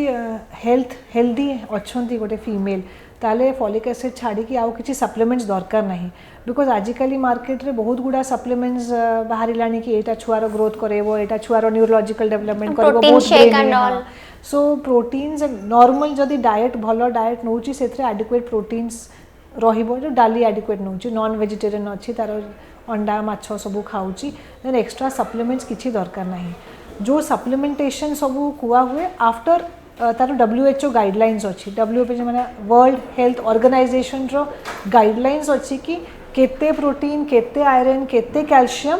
हेल्दी अच्छी गोटे फीमेल ताले फॉलिक एसिड छाड़ी कि आउ किछि सप्लीमेंट्स दरकार नहीं बिकॉज आजिकली मार्केट रे बहुत गुड़ा सप्लीमेंट्स बाहर लानी कि एटा छुआर ग्रोथ करेबो एटा छुआर न्यूरोलॉजिकल डेवलपमेंट करेबो बहुत सो प्रोटीन्स नॉर्मल जदि डाइट भलो डाइट नउची सेथरे एडिक्वेट प्रोटीन्स रहिबो जो डाली एडिक्वेट नउची नॉन वेजिटेरियन अछि तार अंडा माछ सब खाउची देन एक्स्ट्रा सप्लीमेंट्स किछि दरकार नहीं जो सप्लीमेंटेशन सब कुआ हुए आफ्टर तार WHO गाइडलाइंस अच्छी WHO माने वर्ल्ड हेल्थ ऑर्गेनाइजेशन रो गाइडलाइंस अच्छी कि केते प्रोटीन केते आयरन केते कैल्शियम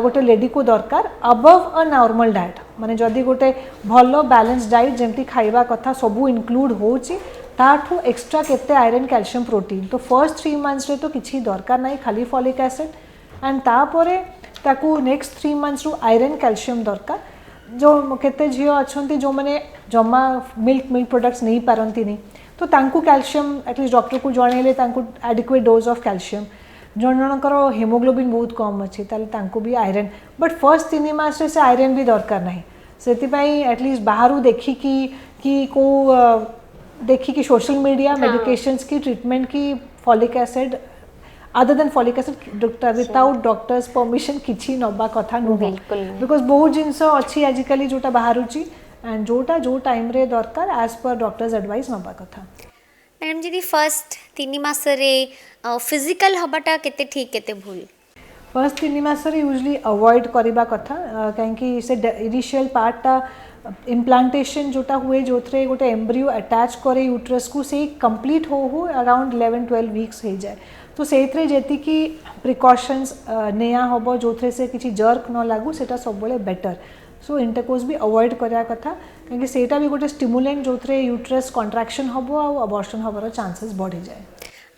गोटे लेडी को दरकार अबव अ नॉर्मल डाइट माने जदि गोटे भलो बैलेंस डाइट जेमती खाइबा कथा सबू इनक्लूड होची ताठू एक्स्ट्रा केते आयरन कैल्शियम प्रोटीन तो फर्स्ट 3 मंथ्स रे तो किछि दरकार नहीं खाली फॉलिक एसिड एंड तापरे ताकू नेक्स्ट 3 मंथ्स रु आयरन कैल्शियम दरकार जो केते झियो अछंती जो माने जमा मिल्क प्रोडक्ट्स नहीं पारंती नहीं तो तांकू कैल्शियम एटलीस्ट डॉक्टर को जणेले तांकू एडिक्वेट डोज ऑफ कैल्शियम जनकर हेमोग्लोबिन बहुत कम अच्छी तांकू भी आयरन बट फर्स्ट 3 मास से आयरन भी दरकार नहीं से एटलीस्ट बाहर देखिकी कि को देखिकी सोशल मीडिया मेडिकेशंस की ट्रीटमेंट की folic acid other than folic acid without doctors permission किछि नबा कथा नुह बिकॉज बहुत जिनस अच्छी आजिकली जोटा बाहरुची एंड जोटा जो टाइम रे दरकार एज पर डॉक्टर्स एडवाइस नबा कथा मैडम जी फर्स्ट 3 मास रे फिजिकल हबाटा केते ठीक केते भूल फर्स्ट 3 मास रे यूजुअली अवॉइड करबा कथा काहेकि से इनिशियल पार्टटा इम्प्लांटेशन जोटा हुए जो थे गोटे एम्ब्रियो अटैच करे यूट्रस को से कंप्लीट हो अराउंड 11-12 वीक्स हो जाए तो से जेति की प्रिकॉशंस नेया होबो जो थे से किछि जर्क न लागू सेटा सब बेले बेटर सो इंटरकोर्स भी अवॉइड करिया कथा क्योंकि सेटा भी गोटे स्टिमुलेंट जो थे यूट्रस कॉन्ट्रैक्शन होबो आ अबॉर्शन होबार चांसेस बढ़ी जाए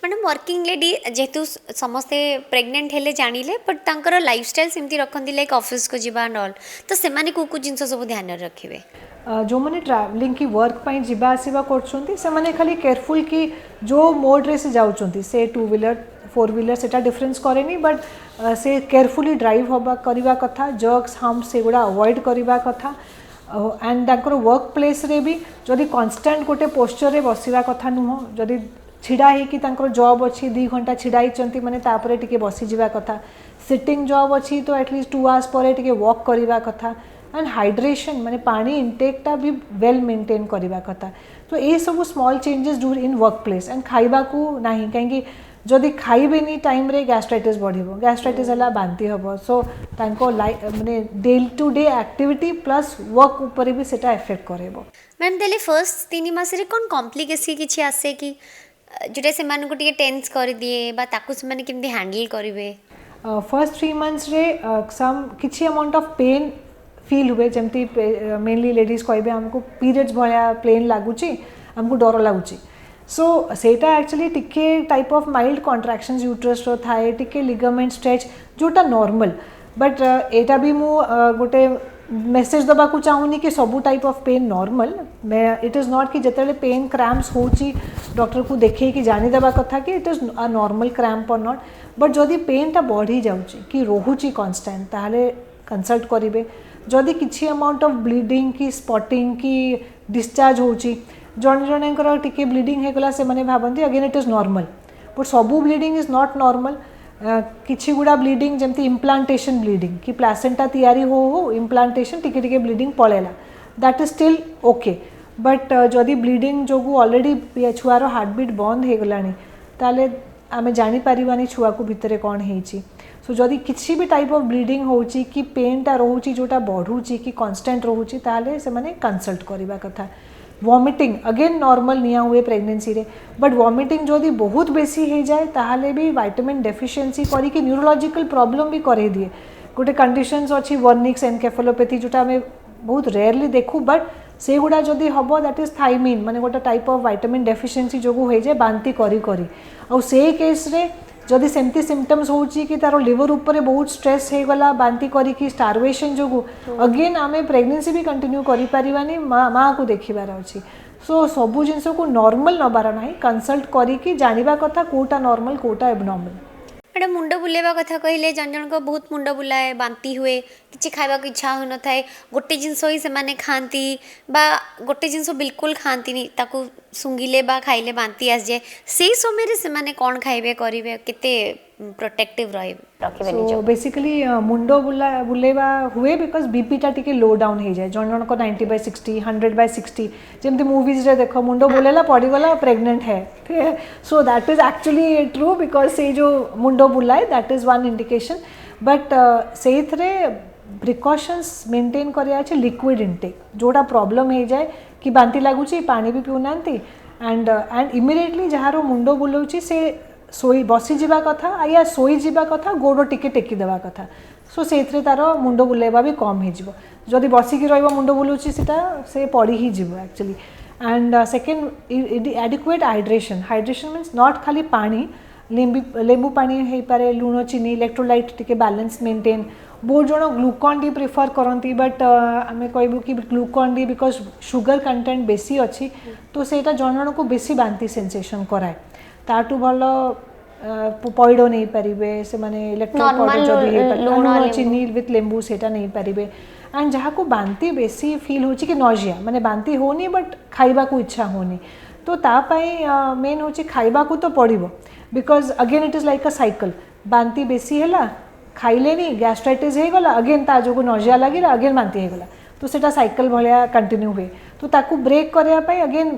मैडम वर्किंग लेडी जेहेतु समस्ते प्रेग्नेंट हेले जानिले बट तांकर लाइफस्टाइल सेमती रखंती लाइक ऑफिस को जीवा एंड ऑल तो सेमाने को जिनस सब ध्यान रखिबे जो मैंने ट्रैवलिंग की वर्क पाई जीवा आसीबा करछंती से माने खाली केयरफुल कि जो मोड रे से जाउछंती से 2 व्हीलर 4 व्हीलर सेटा डिफरेंस करेनी बट से केयरफुली ड्राइव होबा करिबा कथा जर्क्स हम से गुडा अवॉइड करिबा कथा एंड तांकर वर्क प्लेस रे भी जदी कांस्टेंट गोटे पोस्चर रे बसिबा कथा नुह जदी छिड़ा ही कि तांकर जॉब अच्छी 2 घंटा छिड़ाई चंती माने तापरे टिके बसी जीवा कथा सिटिंग जॉब अच्छी तो एटलीस्ट 2 आवर्स परे टिके वॉक करिबा कथा एंड हाइड्रेशन माने पानी इंटेकटा भी वेल मेंटेन करिबा कथा तो ये सब small changes do in workplace and खाइबा को नहीं कहीं जदि खाइबेनी टाइम रे गैस्ट्राइटिस बढ़िबो गैस्ट्राइटिस हला बांती हबो सो तांको माने day to day activity plus work ऊपर भी सेटा इफेक्ट करेबो मैम देले फर्स्ट 3 मास रे कोन कॉम्प्लिकेसी किछि आसे कि जोटा से मान को टेंस कर दिए बा ताकू से माने केमती हैंडल करिवे फर्स्ट 3 मंथ्स रे सम किछि अमाउंट ऑफ पेन फील हुए जमती मेनली लेडीज कहबे हमको पीरियड्स भया प्लेन लागुची हमको डर लागुची सो सेटा एक्चुअली टिके type of mild contractions uterus रो थाए टिके लिगामेंट स्ट्रेच जोटा नॉर्मल बट एटा भी मु गोटे मेसेज दबा को चाहूनी कि सबू टाइप ऑफ पेन नॉर्मल मैं इट इज़ नॉट कि जिते पेन क्रैम्प्स होची डॉक्टर को देखे कि जानी दबा कथा कि it is a normal cramp और नॉट बट जदि पेनटा बढ़ी जाउची कि रोहुची कांस्टेंट ताहले कंसल्ट करिवे जदि किछि अमाउंट ऑफ ब्लीडिंग की स्पॉटिंग की डिस्चार्ज होची जन जनकर टिके ब्लीडिंग हेगला से माने भाबंती again it is normal but सबू ब्लीडिंग इज़ नॉट नॉर्मल किछि गुड़ा ब्लीडिंग जमती इम्प्लांटेशन ब्लीडिंग कि प्लासेंटा तैयारी हो इम्प्लांटेशन टिके टिके ब्लीडिंग पळेला that is still okay but जदि ब्लीडिंग जोगु ऑलरेडी छुआर हार्टबीट बंद हो गलानी ताले आमे जानी परिबानी छुआ को भितरे कोन हेची सो जदि किछि भी टाइप ऑफ ब्लीडिंग होची कि पेनटा रोची जोटा बढ़ुची कि कांस्टेंट रोची ताले से माने कंसल्ट करिबा कथा वॉमिटिंग अगेन नॉर्मल निया हुए प्रेगनेंसी रे बट वॉमिटिंग जदि बहुत बेसी हो जाए ताहले भी विटामिन डेफिशिएंसी करी कि न्यूरोलॉजिकल प्रॉब्लम भी करे दिए गोटे कंडीशंस अच्छी वर्निक्स एनकेफेलोपैथी जोटा हमें बहुत रेयरली देखू बट से गुड़ा जदि हम दैट इज थाइमिन माने गोटे टाइप ऑफ विटामिन डेफिशिएंसी जो हो जाए बांती करी करी आ से केस रे जदि सेमती सिम्पटम्स होची कि तार लिवर ऊपर बहुत स्ट्रेस हो गला बांती करी स्टारवेशन जो अगेन आम प्रेगनेंसी भी कंटिन्यू करि परिबानी माँ को देखिबार अछि सो सबू जिनस को नॉर्मल नबार ना कंसल्ट करी जानिबा कथा कोटा नॉर्मल कोटा एबनॉर्मल मैडम मुंड बुलेवा कथा कहले जन जन को बहुत मुंड बुलाए बांती हुए किसी खावा इच्छा हो न थाए गोटे जिनस ही से खाती बा गोटे जिनस बिल्कुल खाती ताकू सुंगिले बा खाइले बांती आस जाए से समय से माने कौन खाइबे करिवे केते प्रोटेक्टिव रखिबे सो बेसिकली मुंड बुलेवा हुए बिकॉज बीपीटा टिके लो डाउन हो जाए जन जन को 90/60 100/60 जमती मूवीज रे देखो मुंड बुलेला पड़गला प्रेग्नेंट है ठीक है so that is actually true because से जो मुंड बुलाए that is one indication but से प्रिकॉशंस मेंटेन करिया लिक्विड इनटेक जोड़ा प्रॉब्लम हो जाए कि बांती लगुच पानी भी पीऊना एंड इमिडिएटली जार मुंड बुलाऊँ से सोई बसी जावा कथा या सोई जावा कथा गोड़ टिके टेकी देवा कथा सो से तार मुंड बुलेवा भी कम हो जदि बसिकी रुंड बुलाऊँ से पड़ी ही जीव actually and second adequate hydration means not खाली पानी लेंबू पानी हो पारे लुण चीनी इलेक्ट्रोलाइट टिके बैलेंस मेंटेन बहुत जन ग्लूकॉन डी प्रिफर करती बट आम कहूँ कि Glucon D because sugar content बेसी अच्छी तो सेटा जन जन को बेसी बांती सेंसेशन कराए ताठू भल पैड नहीं पारे से माने इलेक्ट्रोल पाउडर जदि लुण चीनी विथ लेंबू सेटा नहीं पारे एंड जहाँ को बांती बेसी फील हो कि नजिया माने बांती होनी बट खाइबा को इच्छा होनी तो तापाई मेन हूँ खाइबा को तो पड़ो because again it is like a cycle बांती बेसी है खाइले नहीं गैस्ट्राइटिस हो गला अगेन ता जो नजिया लगे अगेन बांती हो गला तो सेटा साइकिल भाया कंटिन्यू हुए तो ताकू ब्रेक करने अगेन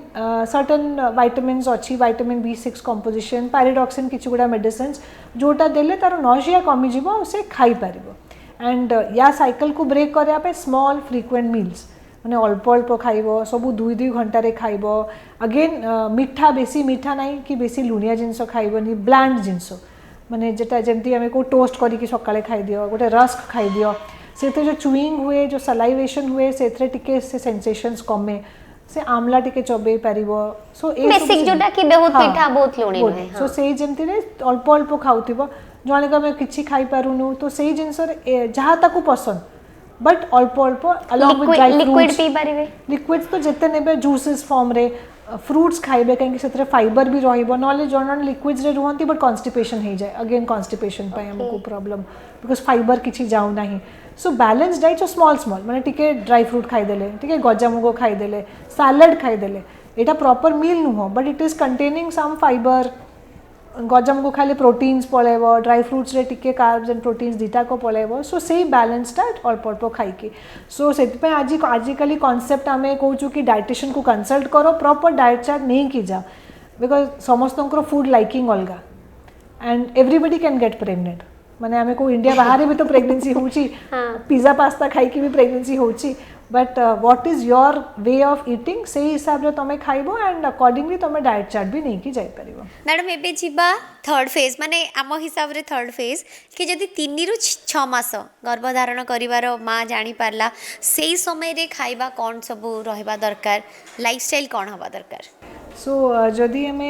सर्टेन वाइटामिन्स अच्छी वाइटामिन B6 कंपोजिशन पैराडॉक्सिन किसी गुड़ा मेडिसिन जोटा देले तार नजिया कमिज से खाई पार एंड या साइकिल को ब्रेक करने स्मॉल फ्रिक्वेंट मील्स मैंने अल्प अल्प खाइब सब 2-2 घंटे खाइब अगेन मीठा बेसी मीठा नहीं कि बेसी लुणिया जिनस खाइबनी ब्लैंड जिनस माने जेटा जमती आम को टोस्ट करके सकाळे खाई दियो गोटे रस्क खाई दियो से जो चुईंग हुए जो सलाइवेशन हुए से टिके से सेंसेशंस कमे से आमला टिके चबे पारिबो सो ए बेसिक जोटा कि बहुत मीठा बहुत लुणी है सो से जमती रे अल्प अल्प खाउतिबो जने का मैं किछि खाई पारुनु तो सेही जिंस जहाँ ताकू पसंद बट अल्प अल्प अलॉन्ग विथ ड्राई लिक्विड पी पारिबे लिक्विड्स तो जेते नेबे जूसेस फॉर्म रे फ्रूट्स खाइबे कहीं से फाइबर भी रहिबो नले जन लिक्विड्स रे रुहंती बट कॉन्स्टिपेशन हो जाए अगेन कॉन्स्टिपेशन पाए हमको प्रॉब्लम बिकॉज फाइबर किछि जाऊ नाही सो बैलेंस डाइट जो स्मॉल स्मॉल माने टिके ड्राई फ्रूट खाईदेले टिके गजामुग खाईदेले सैलड खाईदेले एटा प्रॉपर मील नुह but it is containing some fibre गजामुग खाइले प्रोटीन्स पळेबो ड्राई फ्रूट्स रे टिके कार्ब्स एंड प्रोटीन्स दिटा को पळेबो सो से बैलेंस डाइट अल्प अल्प खाइके सो सेति आजिकली कॉन्सेप्ट आम कहूँ कि डाइटिशियन को कंसल्ट करो प्रॉपर डाइट चार्ट नहीं की जा बिकॉज समस्त फूड लाइकिंग अलगा and everybody can get pregnant माने आमे को इंडिया बाहर भी तो प्रेगनेंसी होची पिज्जा पास्ता खाई की भी प्रेगनेंसी होची but what is your way of eating से हिसाब रे तमे खाइबो एंड अकॉर्डिंगली तमे डाइट चार्ट भी नहीं की जाई परिबो मैडम एबे जिबा थर्ड फेज माने आम हिसाब रे थर्ड फेज कि जदि 3 रु 6 मास गर्भधारण करिवार माँ जानी पारला सेही समय रे खाइबा कोन सब रहबा दरकार लाइफस्टाइल कोन हबा दरकार सो जदि आम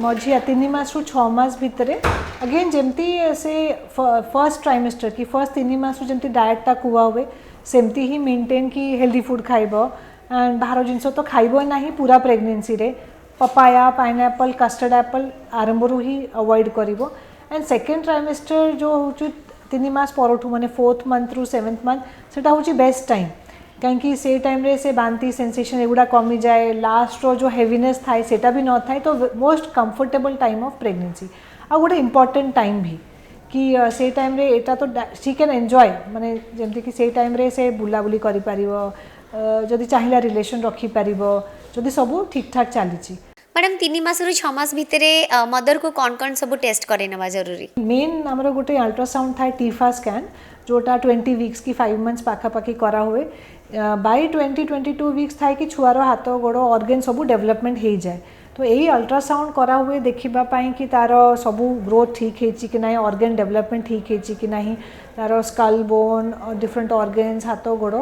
मझिया 3 मास रु 6 मास भितर अगेन जमती से फर्स्ट ट्राइमेस्टर कि फर्स्ट 3 मास जमती डाएटा कुआ हुए सेमती ही मेंटेन कि हेल्दी फूड खाइब एंड बाहर जिनस तो खाइब ना पूरा प्रेगनेंसी रे पपाया पाइनएप्पल कस्टर्ड एप्पल आरंभ रू ही अवॉइड करिवो एंड सेकेंड ट्राइमेस्टर जो हूँ 3 मास परठू माने 4th मंथ रु 7th मंथ सेटा हूँ बेस्ट टाइम कहीं से टाइम रे से बांती सेंसेशन एगुड़ा कमी जाए लास्ट रो जो हेवीनेस थाए सेटा भी न थाए तो most comfortable time of pregnancy आ गोटे इम्पोर्टेंट टाइम भी कि से टाइम रे एटा तो शी कैन एंजॉय माने जमती कि से टाइम रे से बुलाबुली करि पारिबो जदि चाहिला रिलेशन रखी पारिबो जदि सब ठीक ठाक चली मैडम 3 मास रु 6 मास भितर मदर को कौन कौन सब टेस्ट करे नवा जरूरी मेन आमर गोटे अल्ट्रासाउंड थाए टीफा स्कैन जोटा 20 वीक्स की 5 मंथ्स पाखापाखि करा हुए बाय 20-22 वीक्स थाए कि छुआर हाथ गोड़ ऑर्गन सब डेवलपमेंट हो जाए तो यही अल्ट्रासाउंड करा हुए देखापी कि तार सब ग्रोथ ठीक है कि ना ऑर्गन डेवलपमेंट ठीक है कि ना तार स्कल बोन डिफरेंट ऑर्गन्स हाथ गोड़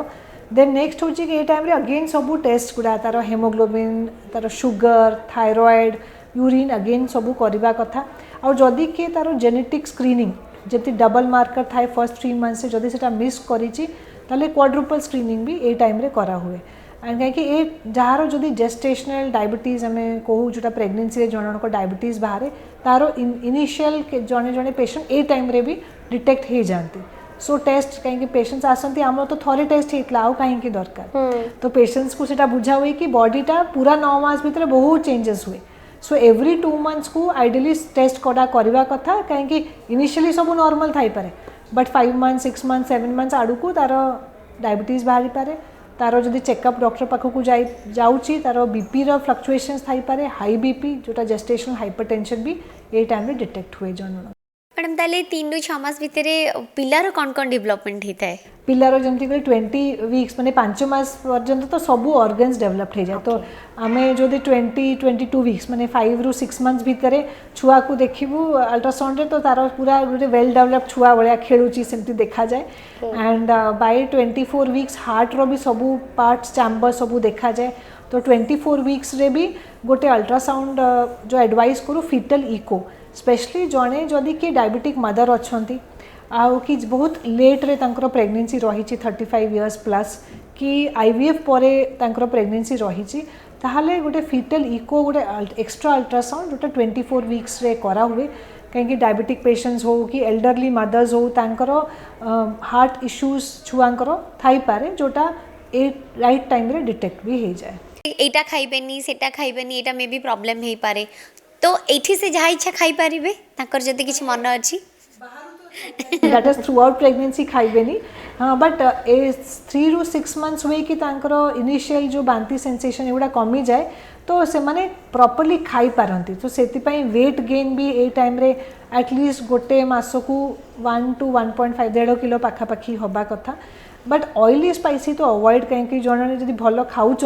देन नेक्स्ट हूँ कि टाइम अगेन सब टेस्ट गुड़ा तार हेमोग्लोबिन तार शुगर थायराइड यूरिन अगेन सब करवा कथा आ जदि किए तार जेनेटिक स्क्रीनिंग जब डबल मार्कर थाए फर्स्ट 3 मंथ्स से जदि सेटा मिस करिछि ताले क्वाड्रुपल स्क्रीनिंग भी ए टाइम रे करा हुए एंड कहीं जार जदि जेस्टेशनल डायबिटीज आम कहूँ जोटा प्रेगनेंसी जन को डायबिटीज बाहर तार इनिशियल जड़े जड़े पेशेंट ए टाइम रे भी डिटेक्ट हो जाती सो टेस्ट कहीं पेशेंट्स आसती आम तो थोड़े टेस्ट होता आउ कहीं दरकार तो पेशेंट्स को सीटा बुझा हुए कि बॉडीटा पूरा 9 मास भितर बहुत चेंजेस हुए सो एवरी 2 मंथ्स को आइडियली टेस्ट कड़ा करवा कथा कहीं इनिशियली सब नॉर्मल थाई पारे बट 5 मंथ्स 6 मंथ्स 7 मंथ्स आड़ू को तार डायबिटीज बाहरी पारे तार जदि चेकअप डॉक्टर पाखक जाऊँगी तार बीपी फ्लक्चुएशंस थाई पारे हाई बीपी जोटा जेस्टेशनल हाइपरटेंशन भी ए टाइम डिटेक्ट हुए जन मैडम ताले 3 ରୁ 6 मास भितर पिलार कौन कौन डेवलपमेंट होता है पिलार जमती 20 वीक्स माने 5 मास पर्यंत तो सब ऑर्गन्स डेवलप हो जाए तो आम जो 22 वीक्स माने 5 ରୁ 6 मंथ्स भितर छुआ को देखू अल्ट्रासाउंड तो तार पूरा गोटे वेल डेवलप छुआ भाया खेलुची सेमती देखा जाए एंड बाय 24 वीक्स हार्ट रो भी सबू पार्ट्स चैम्बर सबू देखा जाए तो 24 वीक्स रे भी गोटे अल्ट्रासाउंड जो एडवाइस करूँ फिटल इको स्पेशली जड़े जदि कि डायबिटिक मदर अच्छा आउ कि बहुत लेट रे तांकर प्रेगनेंसी रही 35 इयर्स प्लस कि आईवीएफ परे तांकर प्रेगनेंसी रही ताहले गोटे फिटल इको गोटे एक्स्ट्रा अल्ट्रासाउंड जोटा 24 वीक्स रे करा हुए कहीं डायबिटिक पेशेंट्स हो कि एल्डरली मदर्स हो तांकर हार्ट इश्यूज छुआंकर थाई पारे जोटा ए राइट टाइम रे डिटेक्ट भी हो जाए एटा खाइबेनी सेटा खाइबेनी एटा मे भी प्रॉब्लम हे पारे तो एठी से जहाँ इच्छा खाई पारिबे तांकर जदि किछि मन अछि that is throughout pregnancy खाइबेनी हाँ बट ए 3 ରୁ 6 मंथ्स हुए कि तांकर इनिशियल जो बांती सेंसेशन एगुड़ा कमी जाए तो से माने प्रॉपर्ली खाई पारंती तो सेतिपाई वेट गेन भी ए टाइम रे एटलीस्ट गोटे मास को 1 to 1.5 1.5 किलो पाखापाखी हवा कथा बट ऑयली स्पाइसी तो अवॉइड कहीं जड़े जब भल खाऊँ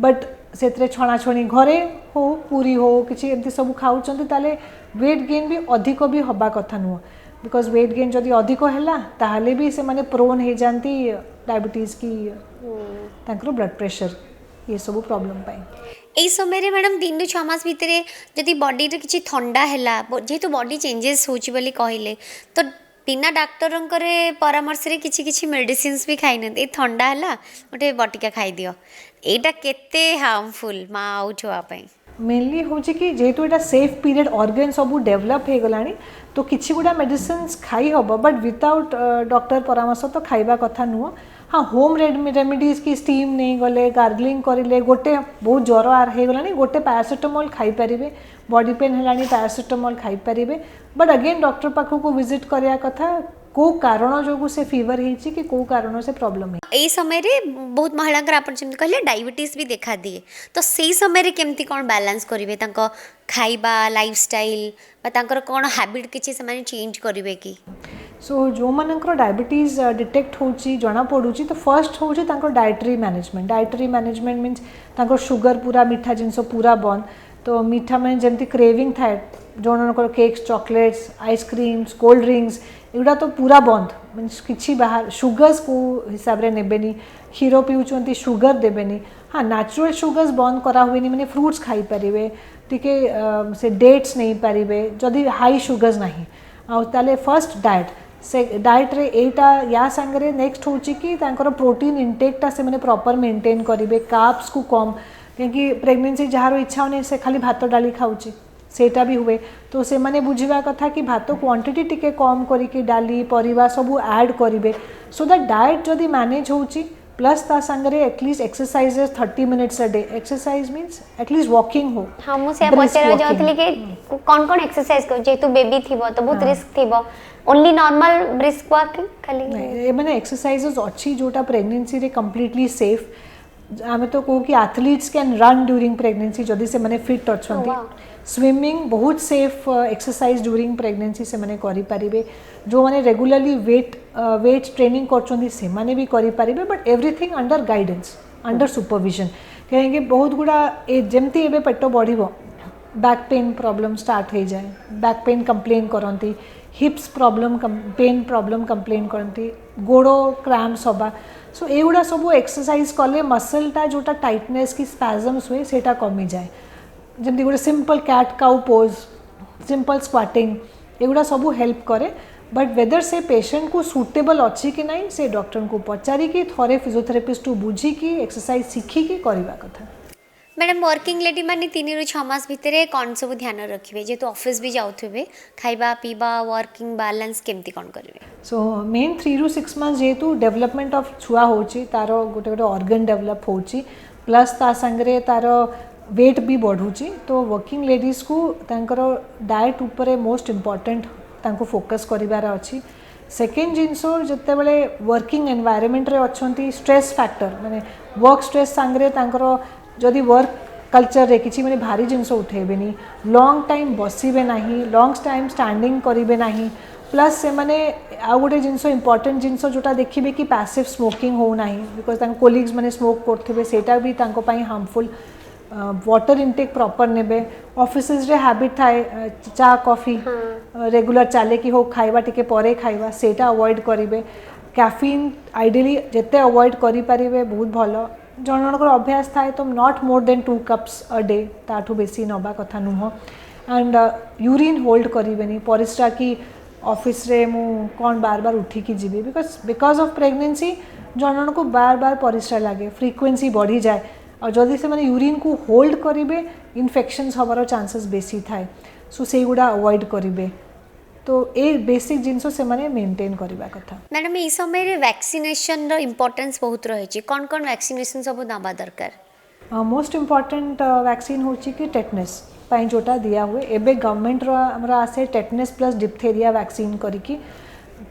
बट से छणाछणी घरे हो पूरी हो किसी एमती सब खाऊँ ताले वेट गेन भी अधिक भी हवा कथा नुह बिकॉज वेट गेन जदि अधिक है ताहले भी से माने प्रोन हो जाती डायबिटीज की तांकर ब्लड प्रेशर ये सब प्रॉब्लम पाई एई समय रे मैडम 3 ରୁ 6 मास भितर जदि बॉडी रे किछि ठंडा हैला जेहेतु बॉडी चेंजेस होची बोली कहले तो बिना डाक्टर परामर्श रे किछि किछि मेडिसिन्स भी खाई न ठंडा है गोटे बटिका खाई दियो एटा केते हार्मफुल माँ आउ छुआ पई मेनली हूँ कि जेहेतु एटा सेफ पीरियड ऑर्गन सब डेवलप हो गलानी तो किसी गुड़ा मेडिसिन्स खाई हम बट विदाउट डॉक्टर परामर्श तो खाइबा कथा नुह हाँ होम रेमेडीज की स्टीम नहीं गले गार्गलिंग करें गोटे बहुत ज्वर हो गला गोटे पैरासिटामोल खाई पारे बॉडी पेन है पैरासिटामोल खाई पारे बट अगेन डॉक्टर पाखक विजिट करने कथा को कारण जो से फीवर होती कि को कारण से प्रॉब्लम है यही समय रे बहुत महिला आप कहले डायबिटीज भी देखा दिए तो सही समय रे केमती कौन बैलेंस करेंगे खाइबा लाइफस्टाइल कौन हैबिट किसी से चेंज करेंगे कि सो जो मानकर डायबिटीज डिटेक्ट होची जना पड़ुची तो फर्स्ट होची डायटरी मैनेजमेंट मीन्स शुगर पूरा मीठा जिनस पूरा बंद तो मीठा में जमती क्रेविंग थाए जन cakes chocolates ice creams cold drinks एगुड़ा तो पूरा बंद मीन्स किसी बाहर शुगर्स को हिसाब रे नेबेनी क्षीर पीउछंती शुगर देबेनी हाँ नेचुरल शुगर्स बंद करा हुए माने फ्रूट्स खाई पारिबे टिके से डेट्स नहीं पारिबे जदि हाई शुगर्स नहीं आ ताले फर्स्ट डाइट से डाइट रे एटा या संगरे नेक्स्ट होची कि तांकर प्रोटीन इनटेकटा से माने प्रॉपर मेंटेन करिवे कार्ब्स को कम क्योंकि प्रेगनेंसी जार इच्छा होने से खाली भात डाली खाऊची सेटा भी हुए तो से माने बुझिबा कथा कि भात क्वांटिटी टिके कम करिके डाली परिवा सब ऐड करिवे सो दैट डाइट जदि मैनेज होची प्लस ता संगरे at least exercises 30 minutes a day exercise means at least walking हो हाँ मुझे पचार जाउतली कि कौन कौन एक्सरसाइज कर जेतु बेबी थिबो तो बहुत रिस्क थिबो ओनली नॉर्मल ब्रिस्क वॉक खाली ए माने एक्सरसाइजेस अच्छी जोटा प्रेगनेंसी रे कंप्लीटली सेफ आमे तो कहू कि athletes can run during pregnancy जदि से माने फिट अछंती स्विमिंग बहुत सेफ एक्सरसाइज ड्यूरिंग प्रेगनेंसी से माने करि पारिबे जो माने रेगुलरली वेट ट्रेनिंग करछंती से माने भी करि पारिबे but everything under guidance under supervision कहेंगे बहुत गुड़ा जमती एबे पेट बढ़िबो बैक पेन प्रॉब्लम स्टार्ट हो जाए बैक पेन कंप्लेन करती hips problem pain problem complain करती गोड़ो क्रैम्प्स हवा सो एगुड़ा सब एक्सरसाइज कले मसलटा जोटा टाइटनेस की स्पैजम्स हुए सेटा कमी जाए जमती गोटे simple cat cow pose simple squatting एगुड़ा सब हेल्प करे बट वेदर से पेशेंट को सुटेबल अच्छी कि नहीं से डॉक्टर को पचारिकी थोड़े फिजियोथेरापिस्ट बुझिकी एक्सरसाइज शिखिकी करवा कथा। मैडम वर्किंग लेडी माने 3 ରୁ 6 मास भितर कौन सब ध्यान रखिए जेहेतु ऑफिस भी जाऊे खाइबा पीबा वर्किंग बैलेंस केमती कौन करेंगे? सो मेन 3 ରୁ 6 मास जेहेतु डेवलपमेंट ऑफ छुआ होची तार गोटे गोटे ऑर्गन डेवलप होची प्लस ता संगरे तार वेट भी बढ़ुची तो वर्किंग लेडीज को तांकर डाएट उपरे मोस्ट इम्पोर्टेंट तांको फोकस करिवार अछि। सेकेंड जिनस जिते बड़े वर्किंग एनवायरमेंट रे अच्छी स्ट्रेस फैक्टर माने वर्क स्ट्रेस सांगरे तांकर जदि वर्क कल्चर रे किछि माने भारी जिनस उठेबेनी लॉन्ग टाइम बसिबे नाही लॉन्ग टाइम स्टैंडिंग करिवे नाही प्लस से माने आ गोटे जिनस इंपोर्टेंट जिनस जोटा देखिबे कि पैसिव स्मोकिंग हो नाही बिकॉज तांको कोलिग्स माने स्मोक करथिबे सेटा भी तांको पई हार्मफुल वाटर इनटेक प्रॉपर नेबे ऑफिसेस रे हैबिट थाए चा कॉफी रेगुलर चाले कि हो खाइबा टिके परे खाइबा सेटा अवॉइड करिवे कैफीन आइडियली जेते अवॉइड करि परिबे बहुत भलो जन जनकर अभ्यास थाए तो not more than 2 cups a day ताठू बेसी नबा कथा नुह एंड यूरिन होल्ड करिवेनी परिस्रा की ऑफिस रे मु कौन बार बार उठिकी जीवी बिकॉज ऑफ प्रेगनेंसी जन जन को बार बार परिस्रा लगे फ्रिक्वेंसी बढ़ी जाए और जदि से मैंने यूरिन को होल्ड करेंगे इन्फेक्शंस हबार चांसेस बेसी थाए सो से गुड़ा अवॉइड करेंगे तो ये बेसिक जिनस से माने मेंटेन करबा कथा। मैडम ई समय रे वैक्सीनेशन रो इंपोर्टेंस बहुत रही कौन कौन वैक्सीनेशन सब नबा दरकार? मोस्ट इम्पोर्टेंट वैक्सीन होची कि टेटनेस पाई जोटा दिया हुए एबे गवर्नमेंट रो हमरा आसे टेटनेस प्लस डिप्थेरिया वैक्सीन करिकी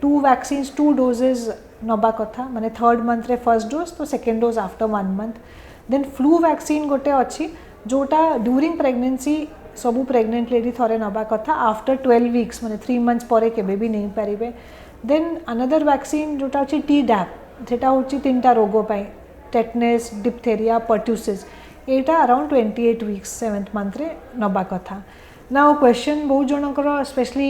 2 वैक्सीन्स 2 डोजेस नबा कथा माने 3rd मंथ रे फर्स्ट डोज तो second dose after 1 month then flu vaccine गोटे अच्छी जोटा ड्यूरिंग प्रेगनेंसी सबू प्रेग्नेंट लेडी थोड़े नबा कथा आफ्टर 12 वीक्स माने 3 मंथ्स परे केबे भी नहीं पारिबे देन अनदर वैक्सीन जोटा अच्छी टी डैप जेटा होची 3टा रोगो पाई टेटनेस डिप्थेरिया पर्ट्यूसिस एटा अराउंड 28 वीक्स 7th मंथ रे नबा कथा। नाउ क्वेश्चन बहुत जनकर स्पेशली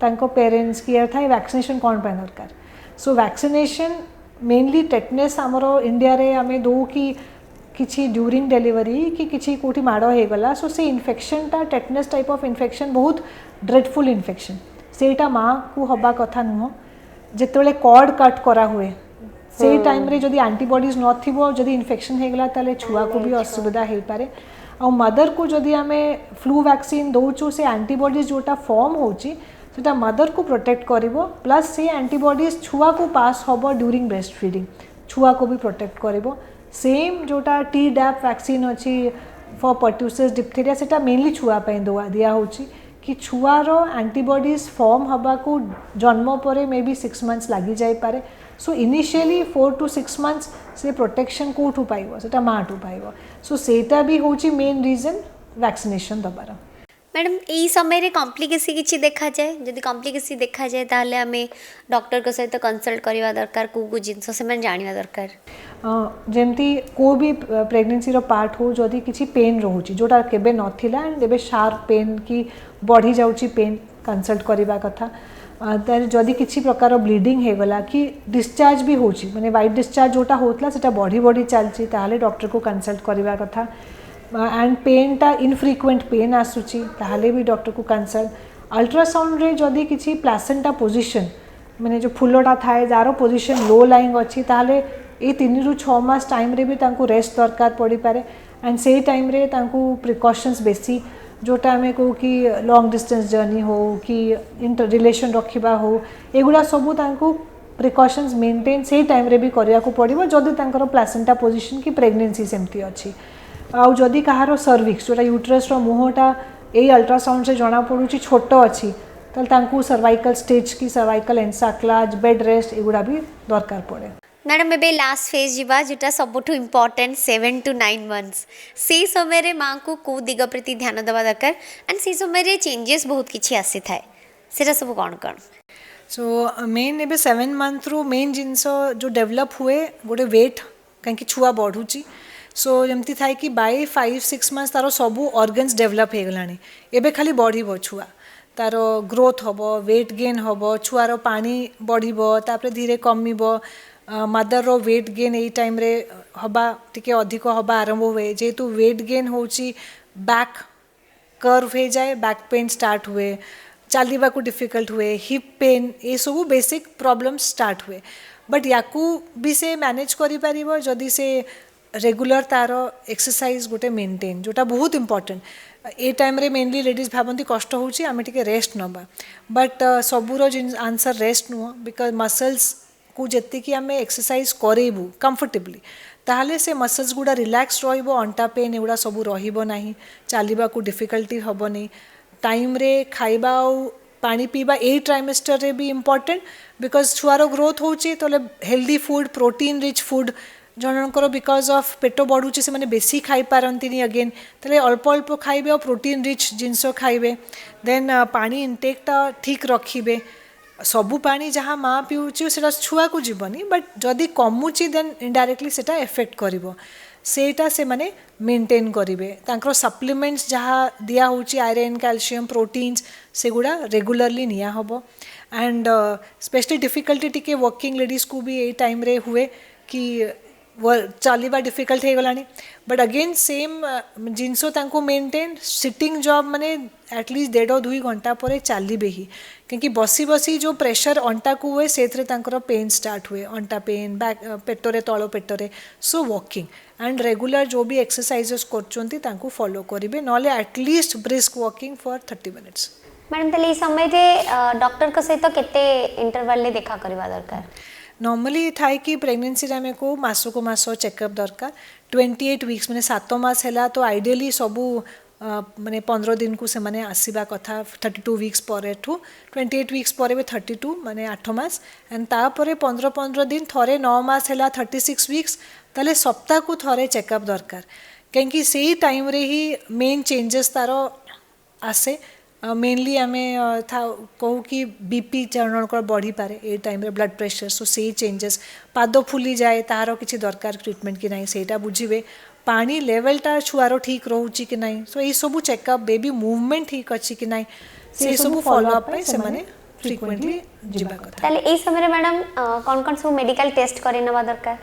तांको पेरेंट्स कियर था वैक्सीनेशन कौन पाई दरकार सो वैक्सीनेशन मेनली टेटनेस आमर इंडिया रे आमे दो कि किसी ड्यूरिंग डिलीवरी कि किसी कोठी माड़ हो गला सो से इन्फेक्शन टा टेटनेस टाइप ऑफ इन्फेक्शन बहुत ड्रेडफुल इन्फेक्शन सेटा माँ को हवा कथा नुह जिते कॉर्ड कट करा हुए से टाइम रे जदि एंटीबॉडीज नथिबो जदि इन्फेक्शन हो गला ताले छुआ को भी असुविधा हो पारे आ मदर को जदि आमे फ्लू वैक्सीन दौचु से एंटीबॉडीज जोटा फॉर्म होची सेटा मदर को प्रोटेक्ट करिवो प्लस से एंटीबॉडीज छुआ को पास हबो ड्यूरिंग ब्रेस्ट फीडिंग छुआ को भी प्रोटेक्ट करिवो सेम जोटा टी डैप वैक्सीन अच्छी फॉर पर्ट्यूसिस डिप्थेरिया सेटा मेनली छुआ पे दिया होची कि छुआर एंटीबॉडीज फॉर्म हवा को जन्म पर मे बी 6 मंथ्स लगी जाए पारे सो इनिशियली 4 to 6 मंथ्स से प्रोटेक्शन कोठू पाइबो सेटा माठू पाइबो सो सेटा भी होची मेन रीजन वैक्सीनेशन दबार। मैडम यही समय रे कॉम्प्लिकेसी किछि देखा जाए जदि कॉम्प्लिकेसी देखा जाए ताले आमे डॉक्टर को सहित कंसल्ट करवा दरकार को जिनस से मैं जानिवा दरकार जेमती को भी प्रेगनेंसी रो पार्ट हो जदि किछि पेन रोची जोटा केबे नथिला एंड एबे शार्प पेन की बढ़ी जाउची पेन कंसल्ट करवा कथा तार जदि किछि प्रकार ब्लीडिंग हो गला कि डिस्चार्ज भी होची माने वाइट डिस्चार्ज जोटा होतला सेटा बढ़ी बढ़ी चलची ताले डॉक्टर को कंसल्ट करवा कथा एंड पेन टा इनफ्रिक्वेंट पेन आसुची ताहले भी डॉक्टर को कंसल्ट अल्ट्रासाउंड रे जदि किछि प्लासेंटा पोजीशन माने जो फुलोटा थाए जार पोजीशन लो लाइंग अच्छी ताहले ए 3 ରୁ 6 मास टाइम रे भी तांको रेस्ट दरकार पड़ी पारे एंड से टाइम रे तांको प्रिकॉशंस बेसी जोटा आमे को कि लॉन्ग डिस्टेंस जर्नी हो कि इंटर रिलेशन रखिबा हो एगुडा सब तांको प्रिकॉशंस मेंटेन से टाइम रे भी करिया को पड़िबो जदि तांकर प्लासेंटा पोजीशन की प्रेगनेंसी सेमती अच्छी आउ जदि कहार सर्विक्स जोटा यूट्रस रो मुहटा ए अल्ट्रासाउंड से जना पड़ुची छोट अच्छी ताल तांको सर्वाइकल स्टेज की सर्वाइकल एनसाक्लाज बेड रेस्ट एगुडा भी दरकार पड़े। मैडम एबे लास्ट फेज जीवा जोटा सबुठु इम्पोर्टेंट 7 to 9 मंथ्स से समय रे माँ को दिग प्रति ध्यान देवा दरकार एंड से समय रे चेंजेस बहुत किछि आसी थाए सेटा सब कौन कौन सो मेन एबे 7 मंथ रो मेन जिनस जो डेवलप हुए गोटे वेट कहीं छुआ बढ़ुची सो जमती थाए कि बाय 5-6 मंथ्स तारो सबू ऑर्गन्स डेवलप हो गलानी एबे खाली बढ़िबो छुआ तार ग्रोथ हबो वेट गेन हबो छुआर पानी बढ़िबो तापर धीरे कमिबो मदर रो वेट गेन एई टाइम रे हबा टिके अधिक हबा आरंभ हुए जेतु वेट गेन होची बैक कर्व हो जाए बैक पेन स्टार्ट हुए चलवा को डिफिकल्ट हुए हिप पेन ये सब बेसिक प्रॉब्लम स्टार्ट हुए बट याकू भी से मैनेज करि परिबो जदि से रेगुलर तार एक्सरसाइज गोटे मेंटेन जोटा बहुत इंपॉर्टेंट ए टाइम रे मेनली लेडीज भावती कष्ट होची आमे टिके रेस्ट नबा बट सबूर आंसर रेस्ट नुह बिकज मसल्स को जेति कि आमे एक्सरसाइज करेबू कंफर्टेबली ताहले से मसल्स गुड़ा रिलैक्स रहिबो अंटा पेन एगुड़ा सब रहिबो नाही चलवा को डिफिकल्टी हबनी टाइम रे खाइबा आउ पानी पीवा ए ट्राइमेस्टर रे भी इम्पोर्टेंट बिकज छुआर ग्रोथ होची तो healthy food protein rich food जनकर बिकज ऑफ पेट बढ़ुचे से माने बेसी खाई पारंतिनी अगेन तले अल्प अल्प खाइबे और प्रोटीन रिच जिनस खाइबे देन पानी इनटेकटा ठीक रखिबे सबू पानी जहाँ माँ पीऊँच से छुआ को जीवनी बट जदि कमुची देन इनडायरेक्टली सेटा एफेक्ट करिवो सेटा से माने मेंटेन करिवे तांकर सप्लीमेंट्स जहाँ दिया होची आयरन कैल्शियम प्रोटीन्स से गुड़ा रेगुलरली निया हबो एंड स्पेशली डिफिकल्टी टिके वर्किंग लेडीज को भी ये टाइम रे हुए कि चलवा डिफिकल्ट हो गलानी बट अगेन सेम जिनस तांको मेंटेन सिटिंग जॉब माने एटलिस्ट 1.5-2 घंटा पर चलिए ही क्योंकि बसी बसी जो प्रेशर अंटा को हुए से पेन स्टार्ट हुए अंटा पेन बैक पेटरे तल पेटरे सो वॉकिंग एंड रेगुलर जो भी एक्सरसाइजेस कर फॉलो करेंगे ना at least brisk walking for 30 minutes madam तले इस समय डॉक्टर सहित केते इंटरवल देखा करवा दरकार नॉर्मली थाए कि प्रेगनेंसी आम को मास चेकअप दरकार 28 वीक्स मैंने 7 मास है तो आइडियली सबू माने 15 दिन को से माने आसीबा कथा 32 वीक्स पर 28 वीक्स पर 32 माने 8 मास एंड तापर 15 दिन थरे 9 मास है 36 वीक्स ताले सप्ताह को थरे चेकअप दरकार कहीं से टाइम रे ही मेन चेंजेस तार आसे मेनली आम कहू कि बीपी जनकर बढ़ी पारे ए टाइम रे ब्लड प्रेशर सो से चेंजेस पाद फुली जाए तार किसी दरकार ट्रीटमेंट कि नहीं सेटा बुझे पानी लेवलटा छुआर ठीक रोचे कि नहीं सो ये सब चेकअप बेबी मूवमेंट ठीक अच्छी कि नहीं से सब फॉलोअप से माने फ्रिक्वेंटली जीवा कथा ताले ए समय मैडम कौन कौन सब मेडिकल टेस्ट करे नवा दरकार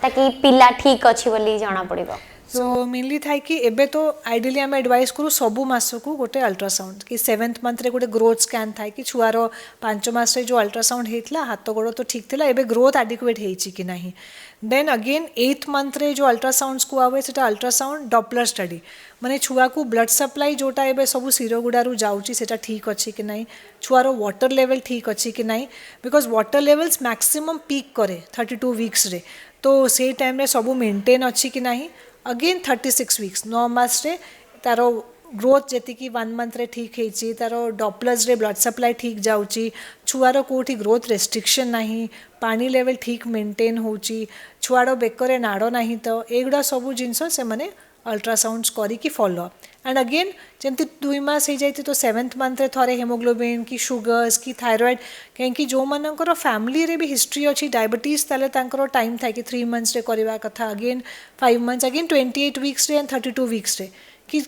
ताकि पिला ठीक अच्छी बोली जाना पड़िबो सो मेनली था कि एबे तो आइडियली आम एडवाइस करूँ सबू मास को गोटे अल्ट्रासाउंड कि 7th मंथ रे गोटे ग्रोथ स्कैन था कि छुआर 5 मास जो अल्ट्रासाउंड होता हाथ गोड़ तो ठीक थिला एबे ग्रोथ एडिक्वेट होइछि कि नहीं देन अगेन 8th मंथ रे जो अल्ट्रासाउंड्स को आवे सेटा अल्ट्रासाउंड डॉपलर स्टडी माने छुआ को ब्लड सप्लाई जोटा एबे सब सिर गुड़ारू जाउछि सेटा ठीक अच्छी कि नहीं छुआर वाटर लेवल ठीक अच्छी कि नहीं because water levels maximum peak करे 32 वीक्स रे तो से टाइम रे सब मेंटेन अच्छी कि नहीं अगेन 36 वीक्स 9 मास रे तार ग्रोथ जी 1 मंथ रे ठीक है तार डॉपलर्स रे ब्लड सप्लाई ठीक जाउची छुआर कोठी ग्रोथ रेस्ट्रिक्शन नहीं पानी लेवल ठीक मेंटेन होची छुआर बेकरे नाड़ नहीं तो एगुड़ा सब जिनस से माने अल्ट्रासाउंड्स करी फॉलो एंड अगेन जमती 2 मास हो जाए तो 7th मंथ रे थरे हेमोग्लोबिन की शुगर्स की थायराइड कहीं जो मानकर फैमिली रे भी हिस्ट्री अच्छी डायबिटीज ताले तांकर टाइम था कि 3 मंथ्स रे करवा कथा अगेन 5 मंथ्स अगेन 28 वीक्स रे एंड 32 वीक्स रे कि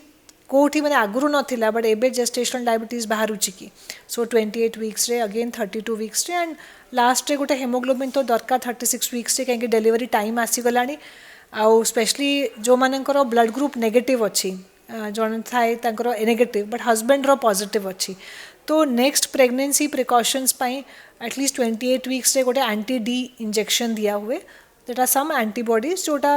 कोठी माने आगुरु नथिला बट एबे जेस्टेशनल डायबिटीज बाहरुची की सो 28 वीक्स रे अगेन 32 वीक्स रे एंड लास्ट रे गोटे हेमोग्लोबिन तो दरकार 36 वीक्स रे कहीं डिलीवरी टाइम आसी गलानी आउ स्पेशली जो मानकर ब्लड ग्रुप नेगेटिव अच्छी जन थाए तांकर नेगेटिव बट हस्बैंड रो पॉजिटिव अच्छी तो नेक्स्ट प्रेगनेंसी प्रिकॉशंस पाई एटलीस्ट 28 वीक्स रे गोटे एंटी डी इंजेक्शन दिया हुए दैट आर सम एंटीबॉडीज जोटा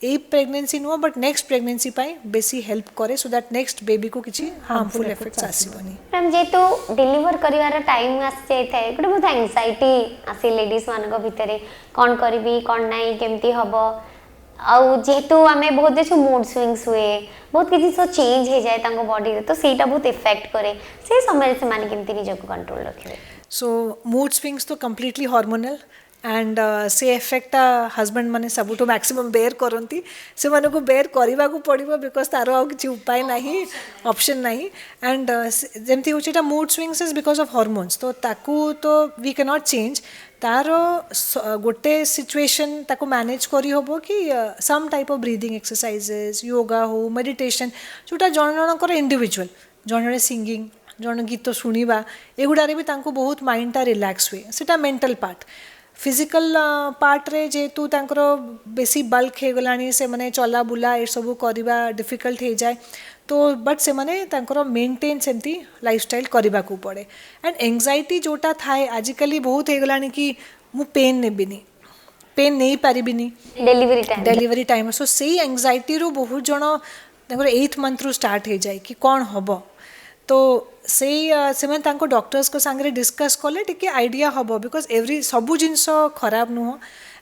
ए प्रेगनेंसी नुह बट नेक्स्ट प्रेगनेंसी पाई बेसी हेल्प करे सो दैट नेक्स्ट बेबी को किसी हार्मफुल इफेक्ट्स आसीबनी मैम जेतु डिलीवर करिवार टाइम आसी जाय थाए गोटे बहुत एंजाइटी आसी लेडीज मानक भितरे कोन करबी कोन नाही केमती हबो आउ जेहेतु आम बहुत देखु मूड स्विंग्स हुए बहुत किसी सब चेंज हो जाए तांको बॉडी रे तो सेटा बहुत इफेक्ट करे से समय से माने केमती निज को कंट्रोल रखिबे सो मूड स्विंग्स तो कम्प्लीटली हार्मोनल एंड से एफेक्ट हस्बैंड मैंने सब तो मैक्सिमम बेयर करती से माने को बेयर करने को पड़ो बिकज तार आ कि उपाय नहीं ऑप्शन नहीं एंड जमती हूँ mood swings is because of hormones तो ताकू तो वी कैन नॉट चेंज तार गोटे सिचुएशन ताको मैनेज करी होबो कि some type of breathing exercises yoga हो मेडिटेशन जोटा जन जनकर इंडिविजुअल जन जन सिंगिंग जन गीत शुणा एगुड़ारे भी तांको बहुत माइंडटा रिलैक्स हुए सेटा मेंटल पार्ट फिजिकल पार्ट रे जेतु तांकर बेसी बल्क हो गलानी से माने चला बुला ए सब करवा डिफिकल्ट हो जाए तो बट से माने तांकर मेंटेन सेमती लाइफस्टाइल करबा को पड़े एंड एंजाइटी जोटा थाए आजिकली बहुत हो गलानी कि मु पेन नेबिनी पेन नहीं पारिबिनी डेलीवरी टाइम सो से एंजाइटी रो बहुत जन 8th मंथ रू स्टार्ट हो जाए कि कौन हम तो से डॉक्टर्स को सांगे डिस्कस कले टिके आइडिया हम बिकज एवरी सबू जिनस खराब नुह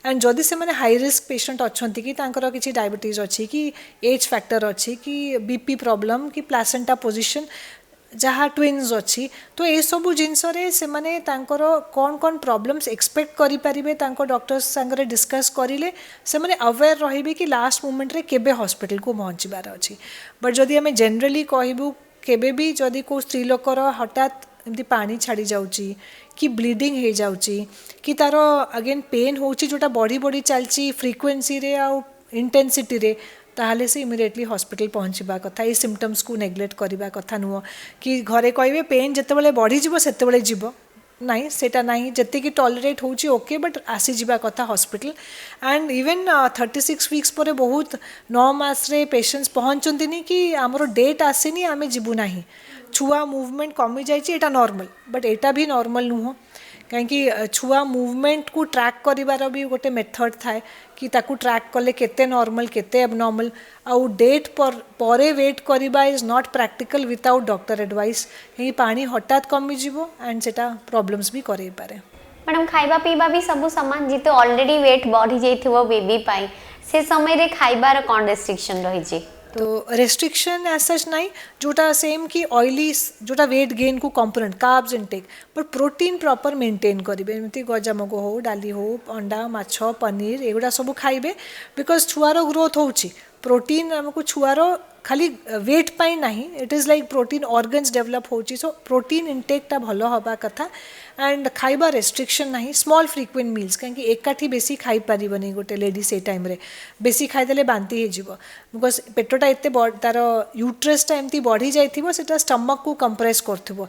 एंड जदि से माने हाई रिस्क पेशेंट अच्छा कि किसी डायबिटीज अच्छी कि एज फैक्टर अच्छी कि बीपी प्रॉब्लम कि प्लासेंटा पोजिशन जहाँ ट्विन्स अच्छी तो ये सबू जिनस कौन कौन प्रॉब्लम्स एक्सपेक्ट करें डॉक्टर्स सांगे डिस्कस करें से अवेयर रही कि लास्ट मोमेंट रे केबे हॉस्पिटल को पहुँचबार अच्छी बट जदि आम जनरली कहूँ केबे भी जदि को स्त्री लोकर हठात एमती पानी छाड़ी जाऊँगी कि ब्लीडिंग हो जाऊँगी कि तार अगेन पेन होची जोटा बढ़ी बढ़ी चलची फ्रीक्वेंसी रे आउ इंटेंसिटी रे ताहले से इमिडिएटली हॉस्पिटल पहुँचवा कथा ये सिम्पटम्स को नेग्लेक्ट करवा कथा नुह कि घरे कहे पेन जिते बढ़ी से जीव नहीं सेटा नहीं जी टॉलरेट होची ओके बट आसी जीवा कथा हॉस्पिटल एंड इवन 36 वीक्स पर बहुत 9 मास रे पेशेंट्स पहुँचती कि आमर डेट आसीनी आमे जीवु नहीं छुआ मूवमेंट कमी जाइए एटा नॉर्मल बट एटा भी नॉर्मल नुह कहीं छुआ मूवमेंट को ट्रैक करिवार भी गोटे मेथड थाए कि ताकू ट्रैक कले केते नॉर्मल केते एबनॉर्मल आउ डेट पर वेट करवा is not practical without doctor advice कहीं पानी हठात कमी जीवो एंड सेटा प्रॉब्लम्स भी करे पारे मैडम खाइबा पीबा भी सब सामान जी तो ऑलरेडी वेट बढ़ी जाइथिबो बेबी पाई से समय रे खाइबार कोन रेस्ट्रिक्शन रही छी तो रेस्ट्रिक्शन एज सच नहीं जोटा सेम कि ऑयली जोटा वेट गेन को component carbs intake but protein proper maintain करेंगे एमती गजामुग हो डाली हो अंडा माछ पनीर एगुड़ा सब खाइबे बिकॉज छुआर ग्रोथ होची प्रोटीन आमको छुआर खाली वेट पाई नहीं it is like protein organs develop होची सो प्रोटीन इनटेकटा भल हवा कथा एंड खाइबा रेस्ट्रिक्शन नहीं स्मॉल फ्रिक्वेंट मील्स कहीं एकाठी बेसी खाई पारिबनी गोटे लेडी से टाइम रे बेसी खाईदेले बांती हो बिकज पेटटा एत तार यूट्रसटा एमती बढ़ी जाइथिबो सेटा स्टमक को कंप्रेस करथिबो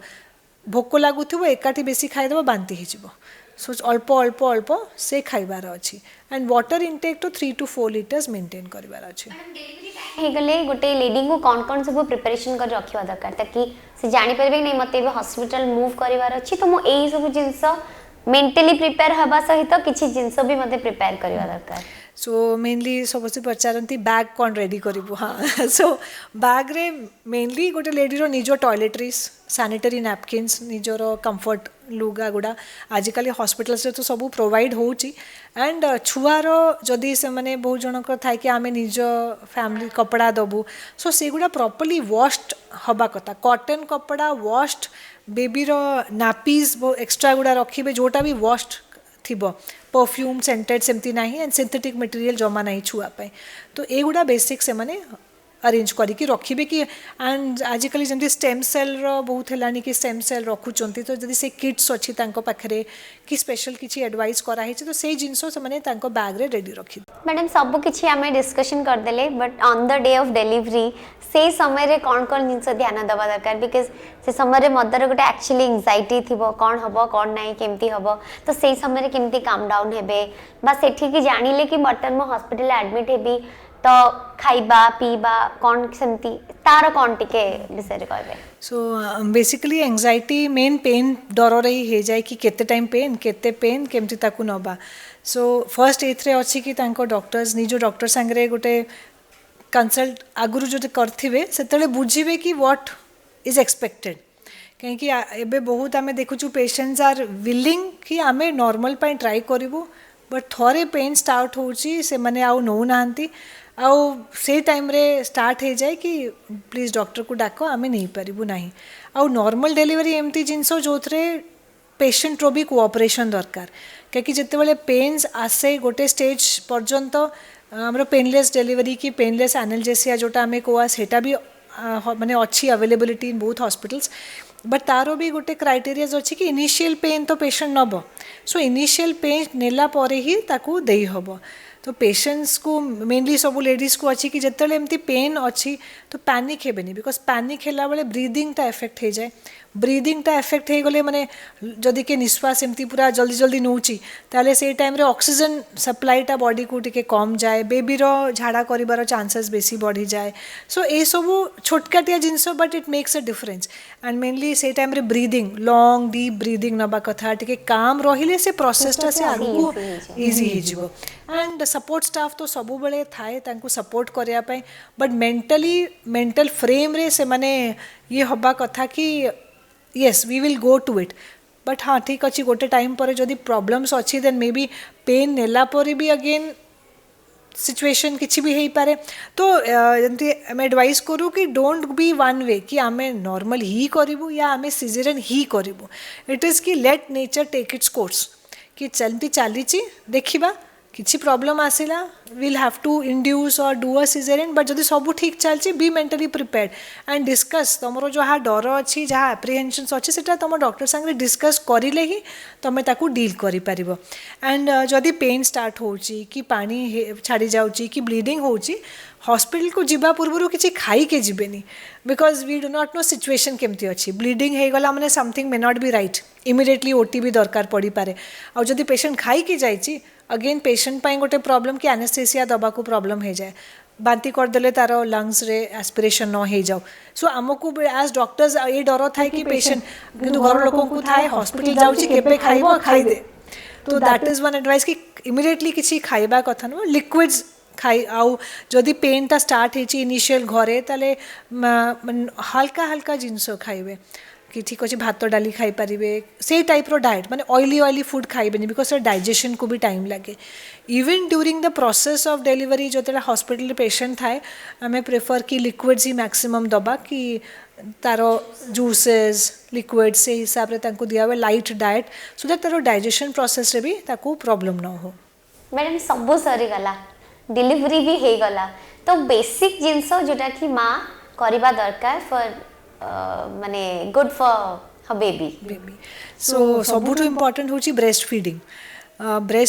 भोक लागुथिबो एकाठी बेसी खाईदेबो बांती हो सो अल्प अल्प अल्प से खाइबार अच्छी एंड वाटर इनटेक तो 3 to 4 लीटर्स मेंटेन करिवार अच्छी गले गोटे लेडी को कौन कौन सब प्रिपरेशन कर रखा दरकार ताकि से जानी पारे नहीं मत हॉस्पिटल मूव करिवार अच्छी तो मुझे यही सब जिनस मेंटली प्रिपेयर हवा सहित किसी जिनस भी मते प्रिपेयर करिवा दरकार सो मेनली समस्त पचारती बैग कौन रेडी करूँ हाँ सो बैग रे मेनली गोटे लेडीर निज टॉयलेटरीज सैनिटरी नैपकिन्स निजर कंफर्ट लुगा गुड़ा आजिकल हॉस्पिटल्स तो सब प्रोवाइड होची एंड छुआर जदि से माने बहुत जनकर थाए कि आमे निज फैमिली कपड़ा दबू सो सेगुड़ा प्रॉपर्ली वॉश्ड हवा कथा कॉटन कपड़ा वॉश्ड बेबीर नापीज एक्सट्रा गुड़ा रखिए जोटा भी वॉश्ड थिबो परफ्यूम सेंटेड सेमती नहीं एंड सिंथेटिक मटेरियल जमा नहीं छुआपाई तो एगुड़ा बेसिक से माने अरेंज करिकी रखिबे कि एंड आजिकल जमी स्टेम सेल बहुत है कि स्टेम सेल रखुंट तो जदि से किट्स अच्छी पाखे कि स्पेशल किसी एडवाइस कराई तो से जिनस से बैग रे रेडी रखी मैडम सब किसी आम डिस्कशन करदे but on the day of delivery से समय रे कौन कौन जिनस ध्यान दवा दरकार बिकज से समय मदर गोटे एक्चुअली एंजाइटी थी कौन हम कौन ना केमती हम तो से समय केमती काम डाउन हे सेठी जानिले कि बर्तमान मो हॉस्पिटल एडमिट हेबी तो खाइबा पीबा कौन सेमती तार कौन टिके विषय कहबे सो बेसिकली एंजाइटी मेन पेन डर रही हो जाए कि केते टाइम पेन केते पेन केमती ताकू नबा सो फर्स्ट एथरे अच्छी कि तांको डॉक्टर्स निजो डॉक्टर सांगे गोटे कंसल्ट आगुरु जो करथिबे सेतले बुझिबे कि व्हाट इज एक्सपेक्टेड कहीं एबे बहुत आमे देखुछु पेशेंट्स आर विलिंग कि आमे नॉर्मल पाई ट्राई करिवो बट थोड़े पेन स्टार्ट होची से माने आउ नौ नांती आउ से टाइम रे स्टार्ट हो जाए कि प्लीज डॉक्टर को डाक आमे नहीं पारिबु नहीं आउ नॉर्मल डिलीवरी एमती जिनस जो पेशेंट रो भी कोऑपरेशन दरकार कहीं जितेबाला पेन्स आसे गोटे स्टेज पर्यंत आमर पेनलेस डिलीवरी कि पेनलेस एनाल्जेसिया जोटा आमे कोआ सेटा भी माने अच्छी availability in both hospitals but तारो भी गोटे क्राइटेरियाज अच्छी कि इनिशियल पेन तो पेशेंट नब सो इनिशियल पेन नेला परे ही ताकू देई हबो तो पेशेंट्स को मेनली सब लेडीज को अच्छी कि जिते एमती पेन अच्छी तो पैनिक हेबेनी बिकज पैनिक हैला बेले ब्रीदिंग टा इफेक्ट हो जाए ब्रीदिंगटा एफेक्ट हो गले माने जदि के निश्वास एमती पूरा जल्दी जल्दी नौची ताले से टाइम रे ऑक्सीजन सप्लाईटा बॉडी को टिके कम जाए बेबी रो झाड़ा करिवार चांसेस बेसी बढ़ी जाए सो ए सब छोटकाटिया जिनस but it makes a difference and mainly से टाइम रे ब्रीदिंग लॉन्ग डीप ब्रीदिंग नबा कथा टिके काम रहिले से प्रोसेसटा से आगु इजी हो जिवो एंड सपोर्ट स्टाफ तो सब बेले थाए तांको सपोर्ट करिया पई बट मेंटल फ्रेम रे से माने ये हबा कथा कि yes we will go to it but हाँ ठीक अच्छी गोटे टाइम पर जदि प्रॉब्लम्स अच्छी देन मे बी पेन नेला पर भी अगेन सिचुएशन किसी भी हो पारे तो जमती आम एडवाइस करूँ कि डोंट बी वन वे कि आम नॉर्मल ही करूँ या आम सिजेरियन ही करूँ इट इज़ कि let nature take its course कि चलती चली देखा किसी प्रॉब्लम आसिला will have to induce or do a caesarean but जदि सब ठीक चलती be mentally prepared and discuss तुम जहाँ डर अच्छी जहाँ एप्रिहेंशन्स अच्छी से तुम डॉक्टर सागर डिस्कस करें ही तुम ताकू डील कर एंड जदि पेन स्टार्ट हो कि पानी छाड़ी जाऊँगी कि ब्लीडिंग होची हॉस्पिटल को जीवा पूर्व किसी खाई के जीवेनी because we do not know situation केमती अच्छी ब्लीडिंग हो गला मैंने something may not be right immediately OT भी दरकार पड़ पारे आ जदि पेशेंट खाई कि जाइए अगेन पेशेंट पाई गोटे प्रॉब्लम कि एनेस्थेसिया दबा को प्रॉब्लम हो जाए बांती करदे तार लंग्स रे एस्पिरेशन न हो जाओ सो आमको एज डॉक्टर्स ये डर थाए कि पेशेंट किंतु घर लोक को थाए हॉस्पिटल जाऊँगी केबे खाइबो खाइदे तो दैट इज वन एडवाइस कि इमिडिएटली किसी खाइबा कथा नुह लिक्विड्स खाई आउ जदि पेनटा स्टार्ट हो इनिशियल घरे ताले हल्का हल्का जिनस खाइबे कि ठीक अच्छे भात डाली खाई पारे से टाइप डाएट माने ऑयली फूड खाइबेनी बिकॉज डाइजेशन को भी टाइम लगे even during the process of delivery जो हॉस्पिटल पेशेंट थाए आम प्रेफर कि लिक्विड्स ही मैक्सिमम दबा कि तार जूसेस लिक्विड से हिसाब से दिया हुए लाइट डाएट सो दैट तार डाइजेशन प्रोसेस रे भी ताको प्रॉब्लम न हो मैडम सब सरीगला डिलीवरी भी हो गला तो बेसिक जिनस जोटा कि माँ करवा दरकार फॉर माने गुड फॉर बेबी सो सबुठु इम्पोर्टेंट होची ब्रेस्ट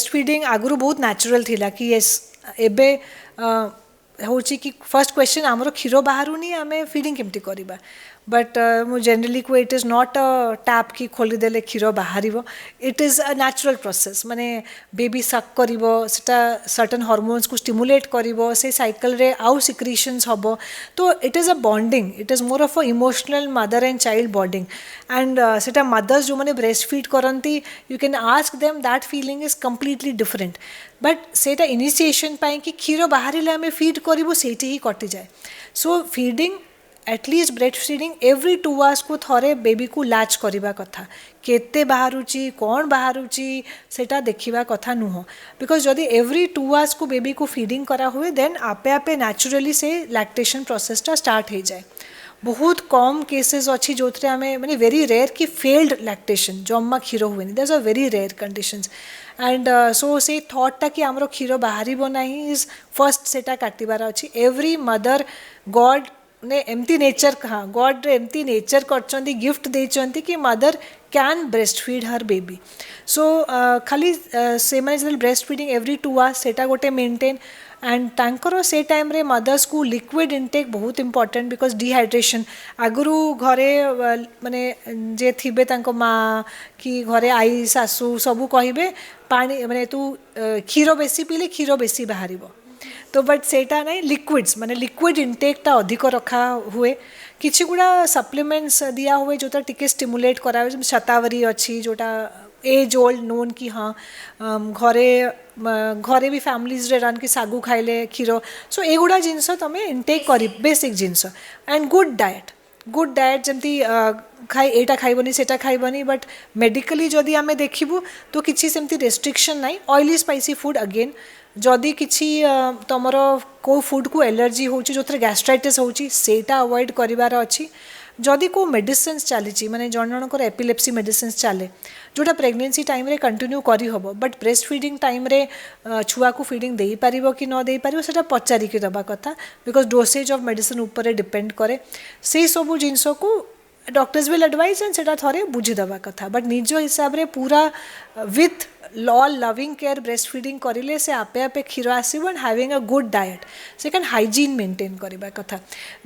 फीडिंग आगुरु बहुत नेचुरल थिला कि यस एबे होची कि फर्स्ट क्वेश्चन आमर क्षीर बाहरुनी आमे फीडिंग केमती करबा बट मु जनरली को it is not a tap कि खोलीदेले क्षीर बाहर it is a natural process माने बेबी सक करिवो सेटा सर्टन हार्मोन्स को स्टिमुलेट करिवो से साइकिल रे आउ सिक्रीशंस हबो तो it is a bonding it is more of a emotional mother and child bonding and सेटा मदर्स जो मैंने ब्रेस्ट फीड करती you can ask them that feeling is completely different but सेटा इनिशिएशन पाई कि क्षीर बाहर आम फीड करूँ से ही कटि जाए so feeding at least breastfeeding every 2 hours को थोड़े बेबी को लाच करवा कथा केते बाहरुची कौन बाहरुची सेटा देखिबा कथा नुह बिकॉज जदि एवरी 2 आवर्स को बेबी को फीडिंग करा हुए देन आपे आपे नेचुरली से लैक्टेशन प्रोसेसटा स्टार्ट हो जाए बहुत कम केसेस अच्छी जो आम मैंने वेरी रेयर कि फेल्ड लैक्टेशन जम्मा क्षीर हुए that's a very rare conditions and so से थॉटटा कि आमर क्षीर बाहर ना इज फर्स्ट सेटा काटिबार अच्छी एवरी मदर गॉड ने एमती नेचर हाँ गॉड एमती नेचर कर गिफ्ट देचंती कि mother can breast feed her baby सो खाली से मैंने ब्रेस्ट फीडिंग एवरी 2 आवर्स सेटा गोटे मेंटेन एंड तांकर से टाइम रे मदर्स को लिक्विड इनटेक बहुत इंपॉर्टेंट बिकॉज डिहाइड्रेशन आगुरु घरे माने जे थिबे तांको माँ कि घरे आई सासू सबू कहिबे पानी माने तू क्षीर बेसी पीले क्षीर बेसी बाहरिबो तो बट सेटा नहीं लिक्विड्स माने लिक्विड इनटेकटा अधिक रखा हुए किसी गुड़ा सप्लीमेंट्स दिया हुए जोटा टिके स्टिमुलेट करा शतावरी अच्छी जोटा एज ओल्ड नोन कि हाँ घरे भी फैमिलीज रे रन कि सागु खाइले क्षीर सो एगुड़ा जिनस तुम इनटेक कर basic genus and good diet जमती खाई एटा खाइबनी सेटा खाइबनी बट मेडिकली जदि आमे देखिबू तो किसी सेमती रेस्ट्रिक्शन नाई ऑयली स्पाइसी फूड अगेन जदि किसी तुमर को फूड को एलर्जी होची जो गैस्ट्राइटिस होची सेटा अवॉइड करिवार अच्छी जदि को मेडिसिन्स चली माने जन जनकर एपिलेप्सी मेडिसिन्स चले जोटा प्रेगनेंसी टाइम रे कंटिन्यू करी होबो बट ब्रेस्ट फीडिंग टाइम रे छुआ को फीडिंग देई पारिबो कि न देई पारिबो सेटा पचारि के दबा कथा बिकॉज डोसेज ऑफ मेडिसिन ऊपर डिपेंड करे से सब जिनस को डॉक्टर्स विल एडवाइज एंड सेटा थोड़े बुझी दबा कथा बट निज हिसाब रे पूरा with all loving care breast feeding करें से आपे आपे क्षीर आसो and having a good diet second hygiene maintain करवा कथा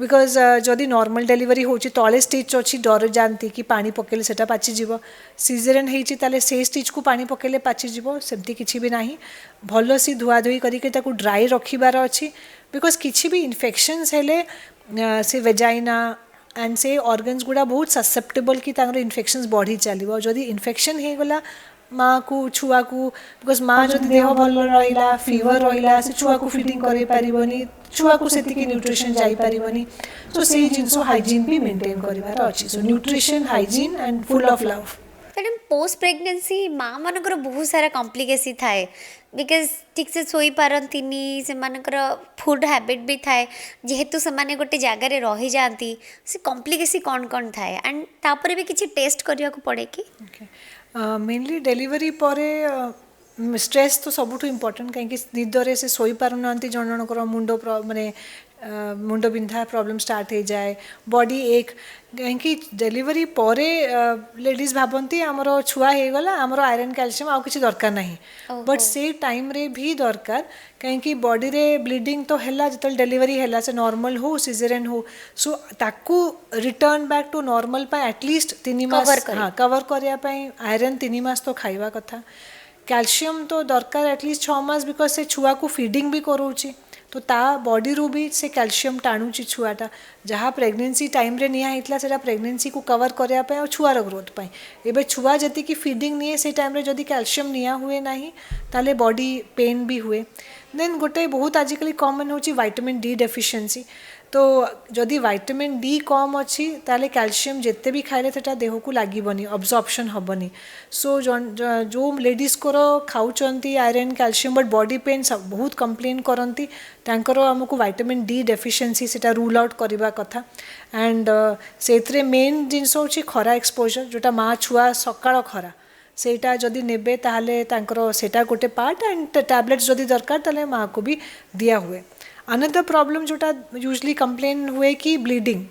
बिकज जदि नॉर्मल डेलीवरी होची तले स्टिच अच्छी डर जाती कि पानी पकेले सेटा पाचिଯିव सीजरियन होती ताले से स्टिच को पानी पकेले पाचिଯିव सेमती किसी भी नहीं भल सी धुआ धुई करके ताकू ड्राई रखिबार अच्छी बिकज किसी भी इन्फेक्शंस हेले से वेजाइना एंड से ऑर्गन्स गुड़ा बहुत ससेप्टेबल कि इन्फेक्शंस बढ़ी चलो जदि इन्फेक्शन हो गला माँ को छुआ को बिकज माँ जब देह भल रहा फीवर रहा से छुआ को फिटिंग कर पारिबनी छुआ को सेतिकी न्यूट्रिशन जाई पारिबनी सो से जिनसो हाइजीन भी मेंटेन करिवार अछि so nutrition hygiene and full of love madam post pregnancy माँ मानकर बहुत सारा कॉम्प्लिकेसी थाए बिकज ठीक से सोई पारंतिनी से मानकर फूड हैबिट भी थाए जेहेतु से माने गोटे जगार रही जाती से कॉम्प्लिकेसी कौन कौन थाए एंड तापर भी किसी टेस्ट करने को पड़े कि मेनली डेलीवरी पर स्ट्रेस तो सबुठ इम्पोर्टेंट कहीं निदरे से सोई पारना जन जनकर मुंड माने मुंड बिंधा प्रॉब्लम स्टार्ट हो जाए बॉडी एक कहीं डेलीवरी पर लेडीज भावती आमर छुआ हो गला आमर आयरन कैल्शियम आउ किसी दरकार नहीं बट से टाइम रे भी दरकार कहीं बॉडी रे ब्लीडिंग तो है जो डेलीवरी है से नॉर्मल हो सीजरियन हो सो ताकू return back to normal at least 3 मास हाँ कवर करने आयरन 3 मास तो खाइबा कथा कैल्शियम तो दरकार एटलीस्ट 6 मास बिकज से छुआ को फीडिंग भी करोची तो ता बॉडी रू भी से कैल्शियम टाणुची छुआटा जहाँ प्रेगनेंसी टाइम रे निया हितला सेटा प्रेगनेंसी को कवर करया पे और छुआर ग्रोथ पाई एबे छुआ जति की फीडिंग निये से टाइम रे जदि कैल्शियम निया हुए नहीं ताले बॉडी पेन भी हुए देन गोटे बहुत आजिकल कॉमन होची विटामिन डी डेफिशिएंसी तो जदि विटामिन डी कम अच्छी ताले कैल्शियम जिते भी खाइले सेटा देह को लागबनी अब्जॉर्प्शन हेनी सो जो लेडीज को खाऊँच iron calcium but body pain सब बहुत कंप्लेन करती आमको विटामिन डी डेफिशिएंसी सेटा रूल आउट करवा कथा एंड से मेन जिनस हूँ खरा एक्सपोजर जोटा माँ छुआ सकाळ खरा सेटा जदि नेबे ताहले तांकर सेटा गोटे पार्ट एंड टैबलेट्स जदि दरकार ताले माँ को भी दिया हुए अनदर प्रॉब्लम जोटा यूजली कंप्लेन हुए कि ब्लीडिंग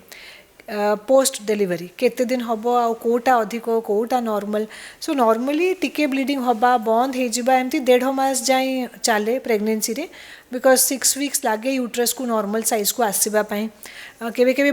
पोस्ट डेलीवरी केते दिन हम आ कोटा अधिक कोटा नॉर्मल सो नॉर्मली टिके ब्लीडिंग हवा बंद हो जावा एमती 1.5 मास जाए चले प्रेगनेंसी रे बिकज 6 वीक्स लगे यूट्रस को नॉर्मल साइज को आसवाई केवे केवे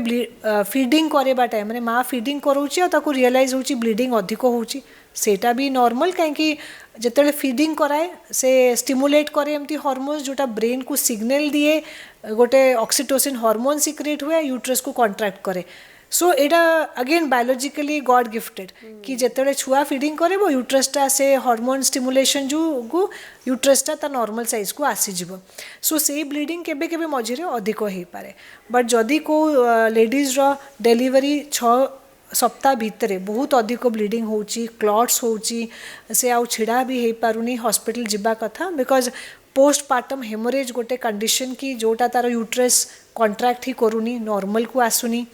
फीडिंग करवा टाइम माने माँ फीडिंग करोची ताको रियलाइज होची ब्लीडिंग अधिक होची सेटा भी नॉर्मल कहीं जिते फीडिंग कराए से स्टिमुलेट करे एमती हार्मोन्स जोटा ब्रेन को सिग्नल दिए गोटे ऑक्सीटोसिन हार्मोन सिक्रेट हुए यूट्रस को कॉन्ट्रैक्ट करे सो एटा अगेन बायोलॉजिकली गॉड गिफ्टेड कि जिते छुआ फीडिंग करे वो यूट्रसटा से हार्मोन स्टिमुलेशन जो यूट्रसटा ता नॉर्मल साइज को आसीजिव सो से ब्लीडिंग केबे केबे मझिरे अधिक हो पारे बट जदि को लेडीज रो डेलीवरी 6 सप्ताह भितर बहुत अधिक ब्लीडिंग होची क्लॉट्स होची से आउ छिड़ा भी हो पारुनी हॉस्पिटल जिबा कथा बिकॉज पोस्टपार्टम हेमोरेज गोटे कंडीशन की जोटा तार यूट्रस कॉन्ट्रैक्ट ही करूनी नॉर्मल को आसुनी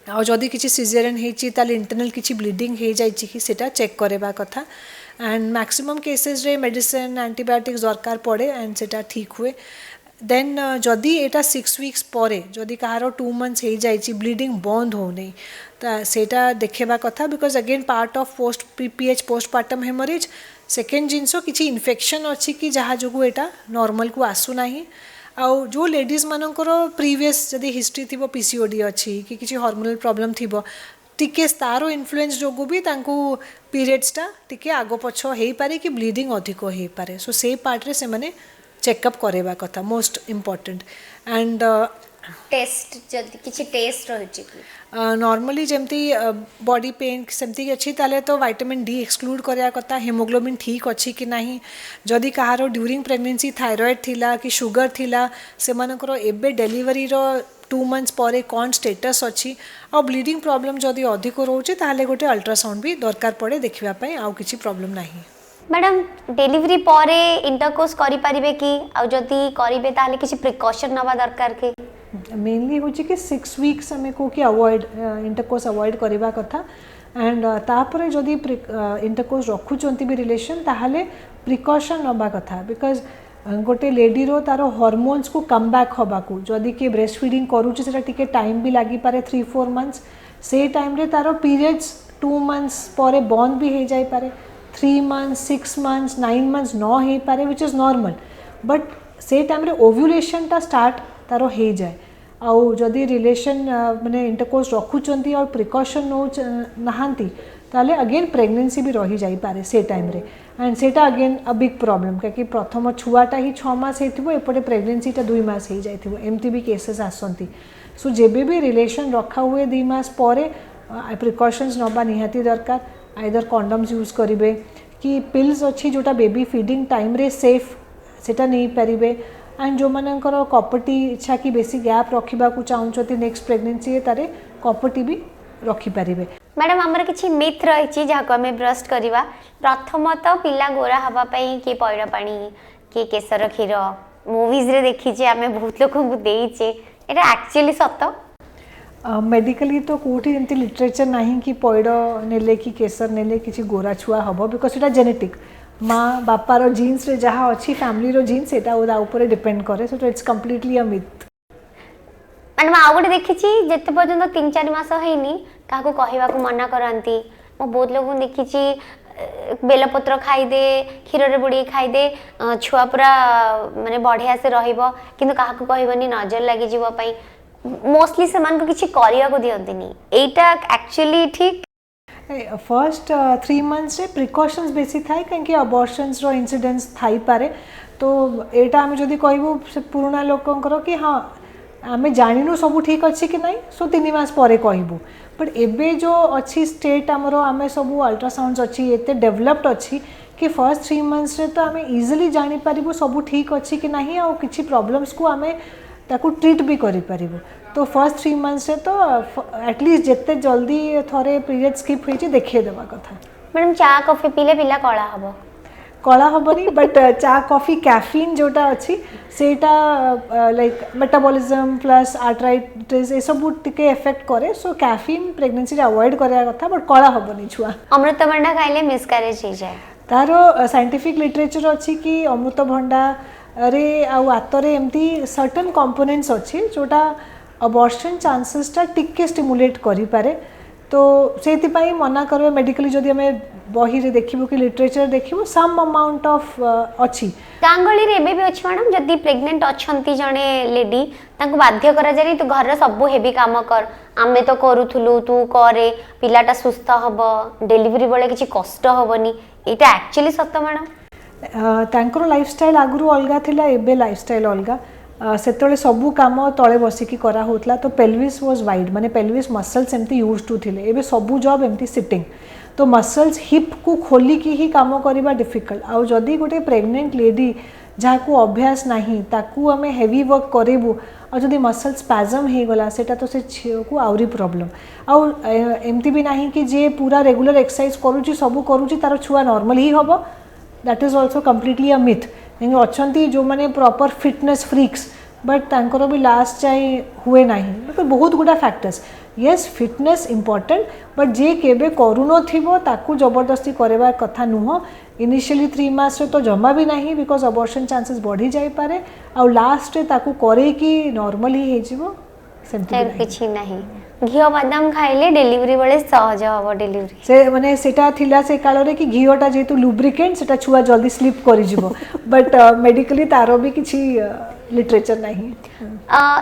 आ जदि किसी सीजरियन होची ताले इंटरनल किसी ब्लीडिंग हो जाइए कि सेटा चेक करवा कथा एंड मैक्सिमम केसेस रे मेडिसिन एंटीबायोटिक्स दरकार पड़े एंड सेटा ठीक हुए देन जदि एटा 6 वीक्स पर जदि कहार 2 मंथ्स हो जाइए ब्लीडिंग बंद हो नहीं तो सेटा देखेबा कथा because again part of post PPH postpartum haemorrhage second जिनसो किसी इन्फेक्शन अच्छी कि जहाँ जो एटा नॉर्मल को आसुना आउ जो लेडीज मानकर प्रीवियस जदि हिस्ट्री थी पीसीओडी अच्छी कि किसी हार्मोनल प्रॉब्लम थी टिके तार इन्फ्लुएंस जो भी पीरियड्सटा टिके आग पछ हो पारे कि ब्लीडिंग अधिक हो पारे सो से पार्ट रे से माने चेकअप करवा कथा मोस्ट इम्पोर्टेंट एंड टेस्ट जल्दी किसी टेस्ट रही नॉर्मली जमती बॉडी पेन सेमती अच्छी ताले तो विटामिन डी एक्सक्लूड करवा कथा हेमोग्लोबिन ठीक अच्छी कि नहीं जदि कहार ड्यूरिंग प्रेगनेंसी थायराइड थिला कि शुगर थिला से मानकर एबे डेलीवरी रो 2 मंथ्स पर कौन स्टेटस अच्छी आ ब्लीडिंग प्रॉब्लम जदि अधिक रोचे ताले गोटे अल्ट्रासाउंड भी दरकार पड़े देखिबा आउ किसी प्रॉब्लम नहीं मैडम डेलीवरी पर इंटरकोर्स करि परिबे कि आ जदि करिवे ताले किसी प्रिकॉशन नवा दरकार के मेनली हो कि 6 वीक्स आम को कि अवॉइड इंटरकोर्स अवॉइड करवा कथा एंड तापर जदि इंटरकोर्स रखुचंती भी रिलेशन ताहले प्रिकॉशन नवा कथा बिकॉज गोटे लेडीर तार हॉर्मोन्स को कम बैक हवा को जदि किए ब्रेस्ट फीडिंग करुचे सेटा टिके टाइम भी लगी पारे 3-4 मंथ्स से टाइम रे तार पीरियड्स 2 मंथ्स पर बंद भी हो जाए पारे 3 months 6 months 9 months न हो पारे विच इज नॉर्मल बट से टाइम रे ओव्यूलेशन टा स्टार्ट तार हो जाए आउ जदि रिलेशन माने इंटरकोर्स रखुचंती और प्रिकॉशन नो नहांती ताले अगेन प्रेगनेंसी भी रही जाई पारे से टाइम रे एंड सेटा अगेन अ बिग प्रॉब्लम क्योंकि प्रथम छुआटा ही 6 मास हेतिबो एपटे प्रेगनेंसीटा 2 मास हो जाइथिबो एमती भी केसेस आसंती सो जेबे भी रिलेशन रखा हुए 2 मास परे प्रिकॉशंस नबा निहाती दरकार आइदर कंडोम्स यूज करिवे कि पिल्स अच्छी जोटा बेबी फीडिंग टाइम रे सेफ सेटा नहीं पारिबे एंड जो मानकर कपटी इच्छा कि बेसी गैप रखा चाहूँगी नेक्स्ट प्रेगनेंसी तारे कपटी भी रखिपारे। मैडम आमर किसी मिथ रही जहाँ आम ब्रस्ट करवा प्रथम तो पिला गोरा हाँपाई किए पैड़ पानी किए केसर क्षीर मूवीज रे देखीचे आम बहुत लोक देचे एटा एक्चुअली सत मेडिकली तो कौटी एमती लिटरेचर नहीं कि पैड़ नेले कि केसर नेले किसी गोरा छुआ हम बिकज सेटा जेनेटिक माँ बापार जीन्स रे जहाँ अच्छी फैमिली रो जीन्स सेटा ऊपर डिपेंड करे so it's completely a myth. Madam आउ गोटे देखी जिते पर्यटन 3-4 मास होनी क्या कहवा मना करती मो बहुत लोग देखी बेलपत्र खाईदे क्षीर रे बुड़ी खाईदे छुआ पूरा माने बढ़िया से रहिबो किंतु काहाकू कहबनी नजर लगी जीवो पई मोस्टली से मान को किछि करिया को दियंतिनी एटा एक्चुअली ठीक फर्स्ट 3 मंथ्स रे प्रिकॉशंस बेसी थाई कहीं अबॉर्शंस रो इंसिडेंट्स थाई पारे तो एटा आम जदि कहबो से पुराना लोकंकर कि हाँ आम जानिनु सब ठीक अच्छी कि नहीं सो 3 मास परे कहबू बट एबे जो अच्छी स्टेट आमर आम सब अल्ट्रासाउंड्स अच्छी एते डेवलप्ड अच्छी कि फर्स्ट 3 मंथ्स रे तो आम इजिली जानी पारिबो सब ठीक अच्छी कि नहीं आ किछि प्रॉब्लम्स को आम ताकू ट्रीट भी करि पारिबो तो फर्स्ट 3 मंथ्स रे तो एटलीस्ट जिते जल्दी थोड़े पीरियड स्किप होइछि देखिए देवा कथा। मैडम चा कॉफी पीले पिला कला हबो कला हेनी बट चा कॉफी कैफीन जोटा अच्छी सेटा लाइक मेटाबॉलिज्म प्लस आर्थराइटिस ये सब टिके इफेक्ट करे सो कैफीन प्रेगनेंसी रे अवॉइड करिया कथा बट कला हेनी छुआ अमृतभंडा खाइले मिसकैरेज हो जाए तार साइंटिफिक लिटरेचर अच्छी कि अमृतभंडा रे आउ आतरे एमती सर्टन कंपोनेंट्स अच्छी जोटा अबॉर्शन चांसेसटा टिके स्टिमुलेट करि पारे तो से मना करवे मेडिकली जदि हमें बही रे देखिबो कि लिटरेचर देखिबो सम अमाउंट ऑफ अच्छी गांगली रे एबे भी अछि मैडम जदि प्रेग्नेंट अछंती जने लेडी तांको बाध्य करा जाय तू घर सब हेवी काम कर आमे तो करूथुलु तू करे पिलाटा सुस्थ हबो डिलीवरी बेले किछि कष्ट हबनी एटा एक्चुअली सत्य मैडम तांकर लाइफस्टाइल आगुरु अलगा थिला एबे लाइफस्टाइल अलगा सेतले सबू काम तले बसिकी करा होतला तो पेल्विस वाज वाइड माने पेल्विस मसल्स एमती यूज टू थिले एबे सबू जॉब एमती सिटिंग तो मसल्स हिप को खोली की ही काम करबा डिफिकल्ट आउ जदी गोटे प्रेग्नेंट लेडी जहाँ को अभ्यास नहीं ताकू आम हेवी वर्क करेबू और जदि मसल स्पैजम हो गला सेटा तो से झील को आहरी प्रॉब्लम आउ एमती भी नहीं कि जे पूरा रेगुलर एक्सरसाइज करूची सबू करूची तार छुआ नॉर्मल ही हबो that is also completely a myth अच्छी जो मैंने प्रॉपर फिटनेस फ्रीक्स बट तांकर भी लास्ट जाए हुए नहीं बिकॉज बहुत गुड़ा factors yes fitness important but जे केबे करूनो थिबो ताकू जबरदस्ती करवा कथा नुह इनिशियली 3 मास तो जमा भी नहीं बिकॉज अबॉर्शन चांसेस बढ़ी जाई पारे आउ लास्ट ताकू करे कि नॉर्मल ही हे जिवो सेमती किछि नहीं घी बादाम खाइले डिलीवरी बेले सहज हम डिलीवरी से माने सेटा थिला से काल रे कि घीटा जेतु लुब्रिकेंट सेटा छुआ जल्दी स्लिप करि जिवो बट मेडिकली तारो भी किछि लिटरेचर नहीं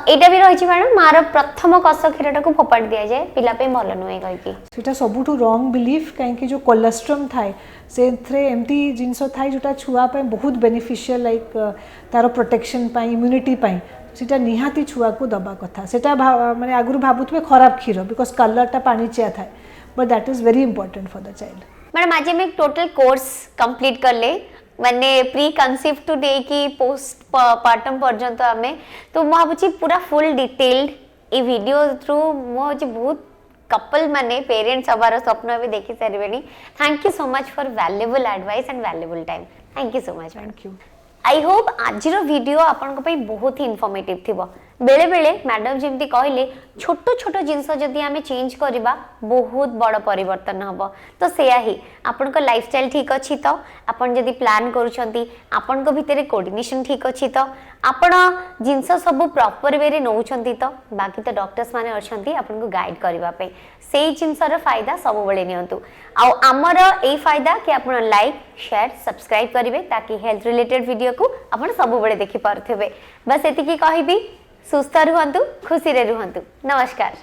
एटा भी रही मैडम मार प्रथम कस क्षीरटा को फोपाड़ दिया जाए पिला पे भल नुहे कहि सेटा सबुठु रॉन्ग बिलीफ कहीं जो कोलेस्ट्रम थाए से एमती जिनस थाए जोटा छुआ पे बहुत बेनिफिशियल लाइक तार प्रोटेक्शन पाई इम्यूनिटी पाई सेटा निहाती छुआ को दबा कथा सेटा माने आगुरु भाबुथबे खराब क्षीर बिकॉज कलरटा पानीचिया थाए but that is very important for the child. Madam आज हम एक टोटल कोर्स कंप्लीट कर ले माने प्री कंसीव टू डे की पोस्ट पार्टम पर्यंत आमे तो मु भाबुची पूरा फुल डिटेल्ड ए वीडियो थ्रू मु बहुत कपल माने पेरेंट्स हमारा स्वप्न भी देखि सारिबेनी। Thank you so much for valuable advice and valuable time. Thank you so much. Thank you. I hope आज वीडियो आपन को बहुत ही इनफॉर्मेटिव थिबो। बेले बेले मैडम जमी कहले छोट छोट जिनस जदि आम चेंज करवा बहुत बड़ परिवर्तन हम तो सेया ही आपण लाइफस्टाइल ठीक अच्छी तो आपण जदि प्लान करुँच भितर कोऑर्डिनेशन ठीक अच्छी तो आपण जिनस सब प्रॉपर वे नौ तो बाकी तो डॉक्टर्स माने अच्छा आपको गाइड करने से जिनसर फायदा सब बेले नियंतु आमर ए फायदा कि आप लाइक शेयर सब्सक्राइब करेंगे ताकि हेल्थ रिलेटेड वीडियो को आप सब बेले देखिपे बस ये कहबी सुस्थ रुहतु खुशी रे रुहतु नमस्कार।